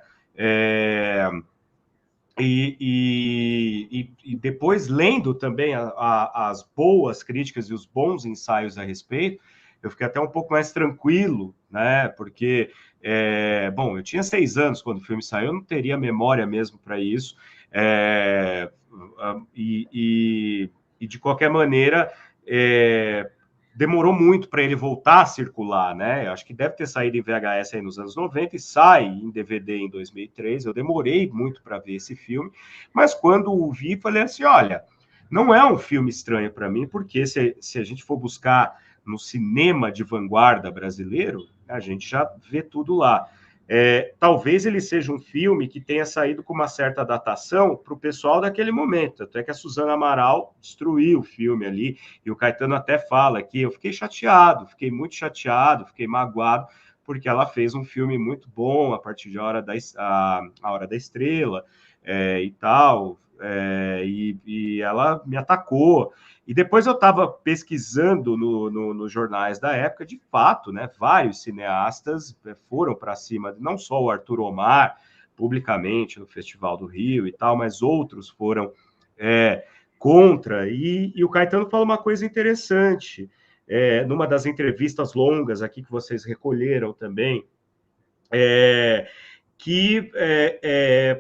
E depois, lendo também as boas críticas e os bons ensaios a respeito, eu fiquei até um pouco mais tranquilo, né? Porque, eu tinha 6 anos quando o filme saiu, eu não teria memória mesmo para isso. E de qualquer maneira, demorou muito para ele voltar a circular, né? Eu acho que deve ter saído em VHS aí nos anos 90 e sai em DVD em 2003. Eu demorei muito para ver esse filme, mas quando o vi, falei assim, olha, não é um filme estranho para mim, porque se a gente for buscar no cinema de vanguarda brasileiro, a gente já vê tudo lá. Talvez ele seja um filme que tenha saído com uma certa datação para o pessoal daquele momento, até que a Suzana Amaral destruiu o filme ali, e o Caetano até fala que eu fiquei muito chateado, fiquei magoado, porque ela fez um filme muito bom a partir de A Hora da Estrela e tal, e ela me atacou. E depois eu estava pesquisando nos jornais da época, de fato, né, vários cineastas foram para cima, não só o Arthur Omar, publicamente no Festival do Rio e tal, mas outros foram contra. E o Caetano fala uma coisa interessante, numa das entrevistas longas aqui que vocês recolheram também, que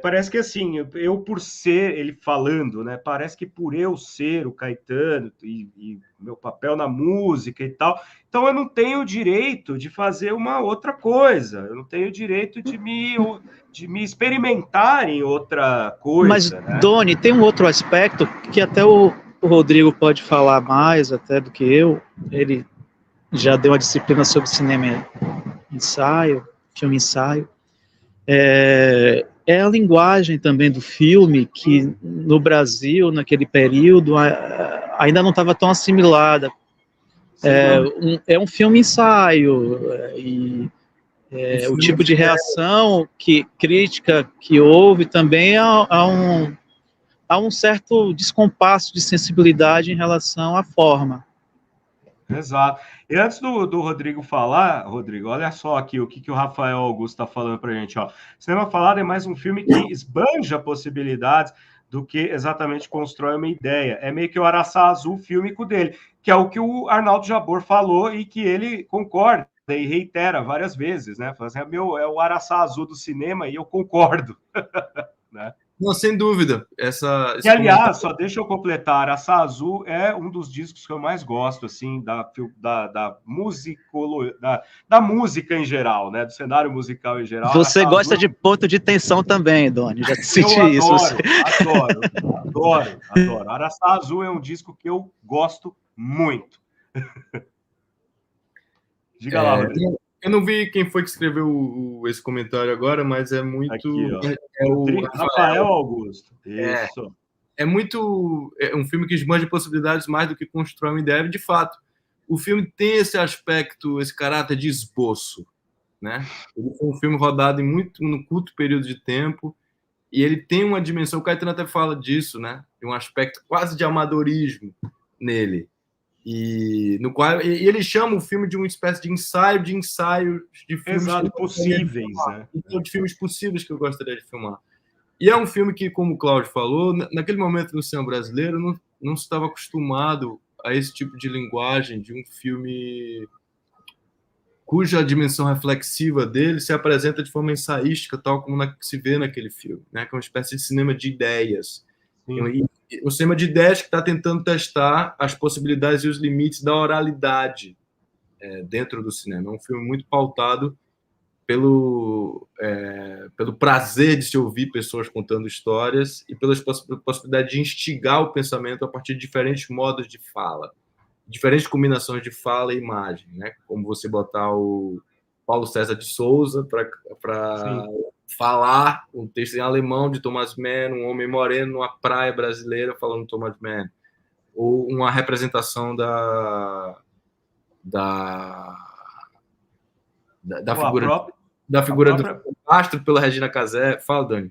parece que assim, eu por ser, ele falando, né, parece que por eu ser o Caetano e meu papel na música e tal, então eu não tenho o direito de fazer uma outra coisa, eu não tenho o direito de me experimentar em outra coisa. Mas, né? Doni, tem um outro aspecto que até o Rodrigo pode falar mais até do que eu, ele já deu uma disciplina sobre cinema ensaio, filme ensaio. é a linguagem também do filme que no Brasil, naquele período, ainda não estava tão assimilada. É um filme ensaio, e o tipo de reação crítica que houve também há um certo descompasso de sensibilidade em relação à forma. Exato. E antes do Rodrigo falar, Rodrigo, olha só aqui o que o Rafael Augusto está falando para a gente. Ó. Cinema Falado é mais um filme que esbanja possibilidades do que exatamente constrói uma ideia. É meio que o Araçá Azul fílmico dele, que é o que o Arnaldo Jabor falou e que ele concorda e reitera várias vezes, né? Fala assim, é o Araçá Azul do cinema e eu concordo. Né? Não, sem dúvida. E, aliás, só deixa eu completar, Araçá Azul é um dos discos que eu mais gosto, assim, da música em geral, né? Do cenário musical em geral. Você Araçá gosta Azul... de ponto de tensão também, Doni, já senti isso. Adoro. Araçá Azul é um disco que eu gosto muito. Diga lá, Rodrigo. Eu não vi quem foi que escreveu esse comentário agora, mas é muito... Aqui, ó. o Rafael Augusto. Isso. É um filme que esbanja possibilidades mais do que constrói uma ideia. De fato, o filme tem esse aspecto, esse caráter de esboço, né? Ele foi um filme rodado no curto período de tempo e ele tem uma dimensão, o Caetano até fala disso, né? Tem um aspecto quase de amadorismo nele. E ele chama o filme de uma espécie de ensaio de filmes. Exato, possíveis, né? Então, de filmes possíveis que eu gostaria de filmar. E é um filme que, como o Cláudio falou, naquele momento no cinema brasileiro não se estava acostumado a esse tipo de linguagem de um filme cuja dimensão reflexiva dele se apresenta de forma ensaística, tal como se vê naquele filme, né? Que é uma espécie de cinema de ideias. O cinema de ideias que está tentando testar as possibilidades e os limites da oralidade dentro do cinema. É um filme muito pautado pelo prazer de se ouvir pessoas contando histórias e pela possibilidade de instigar o pensamento a partir de diferentes modos de fala, diferentes combinações de fala e imagem, né? Como você botar o Paulo César de Souza para falar um texto em alemão de Thomas Mann, um homem moreno numa praia brasileira falando Thomas Mann, ou uma representação da figura do Castro pela Regina Casé. Fala, Dani.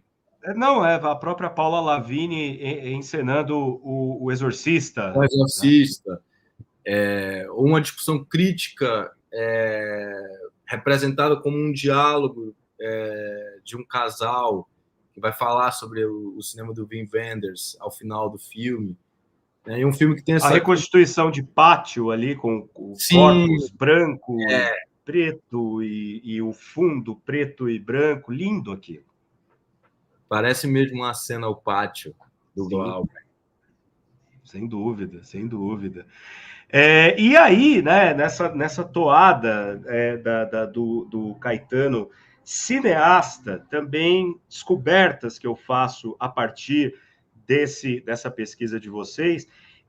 Não, é a própria Paula Lavigne encenando o Exorcista. O Exorcista. Uma discussão crítica representada como um diálogo de um casal que vai falar sobre o cinema do Wim Wenders ao final do filme. É um filme que tem essa... A reconstituição de pátio ali com corpos branco, preto e o fundo preto e branco. Lindo aquilo. Parece mesmo uma cena ao pátio do Glauber. Sem dúvida, sem dúvida. E aí, né, nessa toada do Caetano cineasta, também descobertas que eu faço a partir dessa pesquisa de vocês,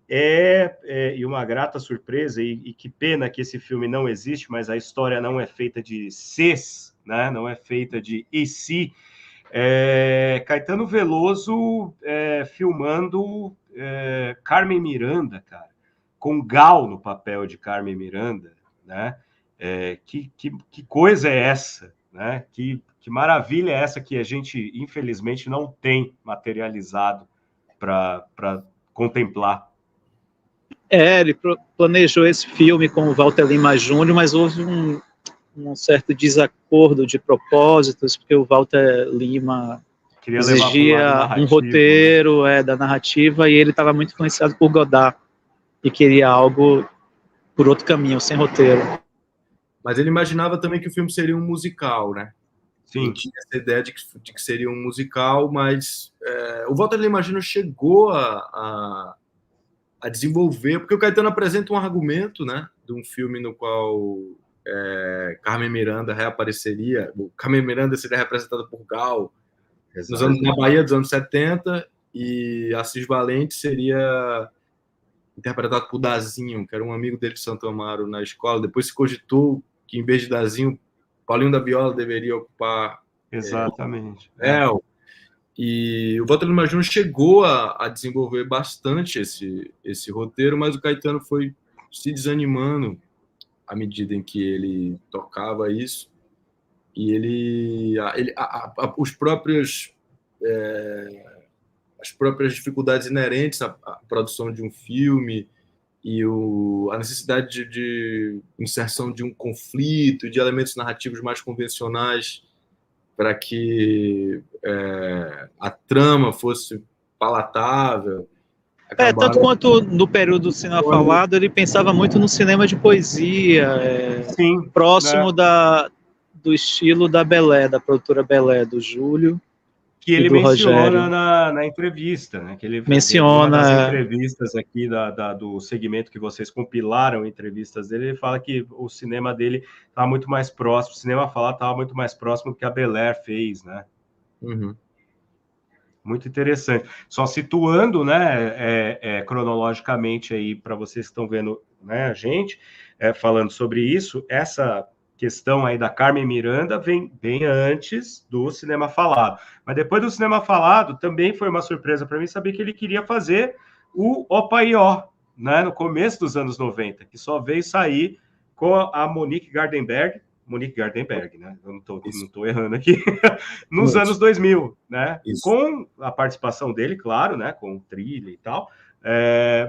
e uma grata surpresa, e que pena que esse filme não existe, mas a história não é feita de ses, né, não é feita de e se. Caetano Veloso filmando Carmen Miranda, cara, com Gal no papel de Carmen Miranda, né? Que coisa é essa, né? Que maravilha é essa que a gente, infelizmente, não tem materializado para contemplar. Ele planejou esse filme com o Walter Lima Júnior, mas houve um certo desacordo de propósitos, porque o Walter Lima exigia um roteiro, né? Da narrativa, e ele estava muito influenciado por Godard, e queria algo por outro caminho, sem roteiro. Mas ele imaginava também que o filme seria um musical, né? Sim. Ele tinha essa ideia de que seria um musical, mas o Walter Lima Júnior chegou a desenvolver, porque o Caetano apresenta um argumento, né, de um filme no qual Carmen Miranda reapareceria. Carmen Miranda seria representada por Gal na Bahia dos anos 70, e Assis Valente seria interpretado por Dazinho, que era um amigo dele de Santo Amaro na escola. Depois se cogitou que, em vez de Dazinho, Paulinho da Viola deveria ocupar Exatamente. E o Volta Lima Júnior chegou a desenvolver bastante esse roteiro, mas o Caetano foi se desanimando à medida em que ele tocava isso, e as próprias dificuldades inerentes à produção de um filme e a necessidade de inserção de um conflito, de elementos narrativos mais convencionais para que a trama fosse palatável. Tanto quanto no período do cinema falado, ele pensava muito no cinema de poesia, sim, próximo do estilo da Belé, da produtora Belé, do Júlio. Que ele menciona na entrevista, né? Que ele menciona nas entrevistas aqui do segmento que vocês compilaram, entrevistas dele, ele fala que o cinema dele estava muito mais próximo, o cinema falado estava muito mais próximo do que a Belair fez, né? Uhum. Muito interessante. Só situando, né, cronologicamente aí para vocês que estão vendo, né, a gente falando sobre isso, essa questão aí da Carmen Miranda vem bem antes do cinema falado. Mas depois do cinema falado, também foi uma surpresa para mim saber que ele queria fazer o Opaió, né, no começo dos anos 90, que só veio sair com a Monique Gardenberg, né? Eu não tô errando aqui. Nos anos 2000, né? Isso. Com a participação dele, claro, né? Com trilha e tal.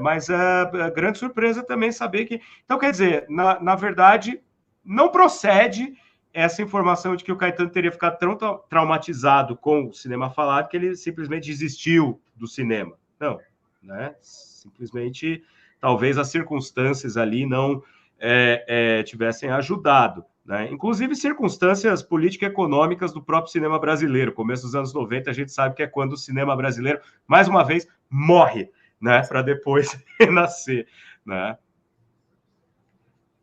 Mas a grande surpresa também saber que... Então, quer dizer, na verdade, não procede essa informação de que o Caetano teria ficado tão traumatizado com o cinema falado que ele simplesmente desistiu do cinema. Não, né? Simplesmente, talvez as circunstâncias ali não tivessem ajudado. Né? Inclusive circunstâncias político-econômicas do próprio cinema brasileiro. Começo dos anos 90, a gente sabe que é quando o cinema brasileiro, mais uma vez, morre, né? Para depois renascer. Né?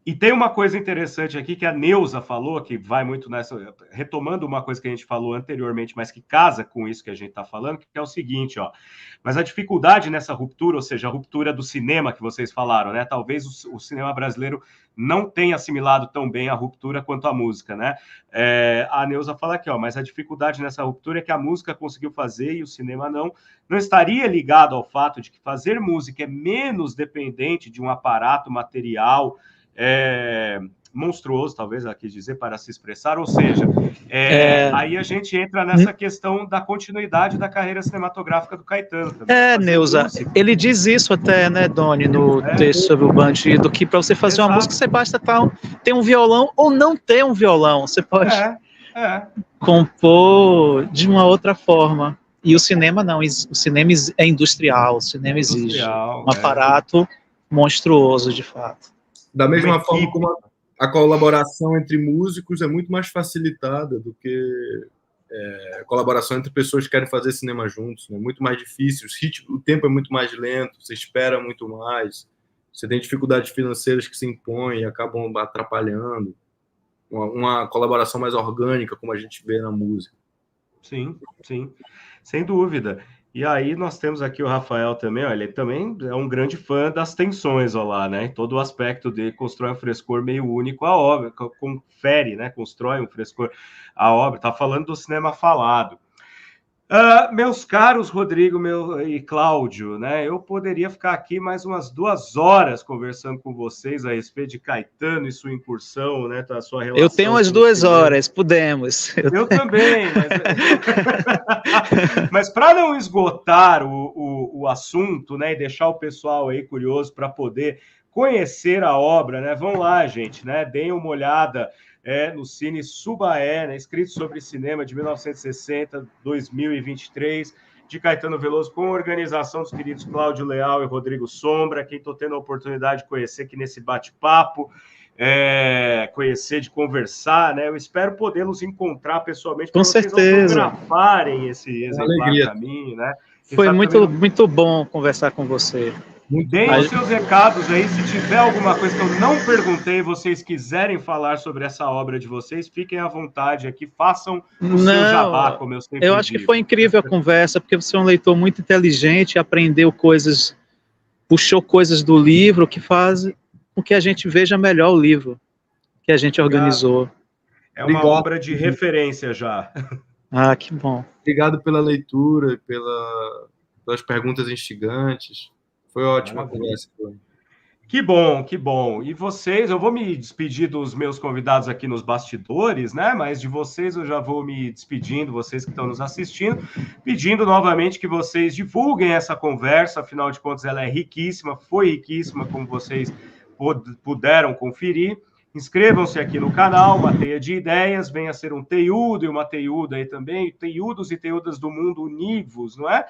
E tem uma coisa interessante aqui que a Neuza falou, que vai muito nessa... Retomando uma coisa que a gente falou anteriormente, mas que casa com isso que a gente está falando, que é o seguinte, ó. Mas a dificuldade nessa ruptura, ou seja, a ruptura do cinema que vocês falaram, né? Talvez o cinema brasileiro não tenha assimilado tão bem a ruptura quanto a música, né? A Neuza fala aqui, ó, mas a dificuldade nessa ruptura é que a música conseguiu fazer e o cinema não estaria ligado ao fato de que fazer música é menos dependente de um aparato material monstruoso, talvez ela quis dizer, para se expressar, ou seja, aí a gente entra nessa questão da continuidade da carreira cinematográfica do Caetano. Neuza, ele diz isso até, né, Doni, no texto sobre o Bandido, que para você fazer uma música, você basta ter um violão ou não ter um violão, você pode compor de uma outra forma. E o cinema não, o cinema é industrial, o cinema exige um aparato monstruoso, de fato. Da mesma forma como a colaboração entre músicos é muito mais facilitada do que a colaboração entre pessoas que querem fazer cinema juntos. É, né? Muito mais difícil, o tempo é muito mais lento, você espera muito mais, você tem dificuldades financeiras que se impõem e acabam atrapalhando. Uma colaboração mais orgânica, como a gente vê na música. Sim, sem dúvida. E aí nós temos aqui o Rafael também, ó, ele também é um grande fã das tensões, ó lá, né? Todo o aspecto dele constrói um frescor meio único à obra, confere, né? Constrói um frescor à obra. Tá falando do cinema falado. Meus caros Rodrigo e Cláudio, né? Eu poderia ficar aqui mais umas 2 horas conversando com vocês a respeito de Caetano e sua incursão, né? A sua relação. Eu tenho umas 2 horas, podemos. Eu também, mas para não esgotar o assunto, né? E deixar o pessoal aí curioso para poder conhecer a obra, né? Vão lá, gente, né? Deem uma olhada. No Cine Subaé, né, escrito sobre cinema de 1960-2023, de Caetano Veloso, com a organização dos queridos Cláudio Leal e Rodrigo Sombra, quem estou tendo a oportunidade de conhecer aqui nesse bate-papo, conhecer, de conversar, né? Eu espero podê-los encontrar pessoalmente para vocês autografarem esse exemplar para mim, né? Foi muito bom conversar com você. Deem os seus recados aí, se tiver alguma coisa que eu não perguntei e vocês quiserem falar sobre essa obra de vocês, fiquem à vontade aqui, façam o seu jabá, como eu sempre digo. Eu acho que foi incrível a conversa, porque você é um leitor muito inteligente, aprendeu coisas, puxou coisas do livro que faz com que a gente veja melhor o livro que a gente organizou. É uma obra de referência já. Ah, que bom. Obrigado pela leitura, pelas perguntas instigantes. Foi ótima a conversa. Que bom, que bom. E vocês, eu vou me despedir dos meus convidados aqui nos bastidores, né? Mas de vocês eu já vou me despedindo, vocês que estão nos assistindo, pedindo novamente que vocês divulguem essa conversa, afinal de contas ela é riquíssima, foi riquíssima, como vocês puderam conferir. Inscrevam-se aqui no canal, uma teia de ideias, venha ser um teiudo e uma teiuda aí também, teiudos e teiudas do mundo univos, não é?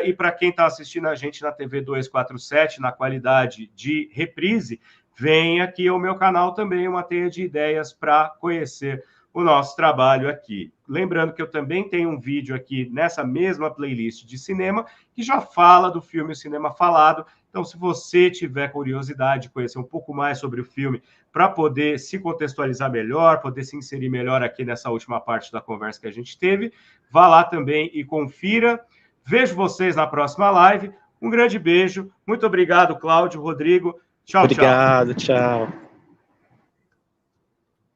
E para quem está assistindo a gente na TV 247, na qualidade de reprise, vem aqui ao meu canal também uma teia de ideias para conhecer o nosso trabalho aqui. Lembrando que eu também tenho um vídeo aqui nessa mesma playlist de cinema que já fala do filme O Cinema Falado. Então, se você tiver curiosidade de conhecer um pouco mais sobre o filme, para poder se contextualizar melhor, poder se inserir melhor aqui nessa última parte da conversa que a gente teve, vá lá também e confira. Vejo vocês na próxima live. Um grande beijo. Muito obrigado, Cláudio, Rodrigo. Tchau, Obrigado, tchau.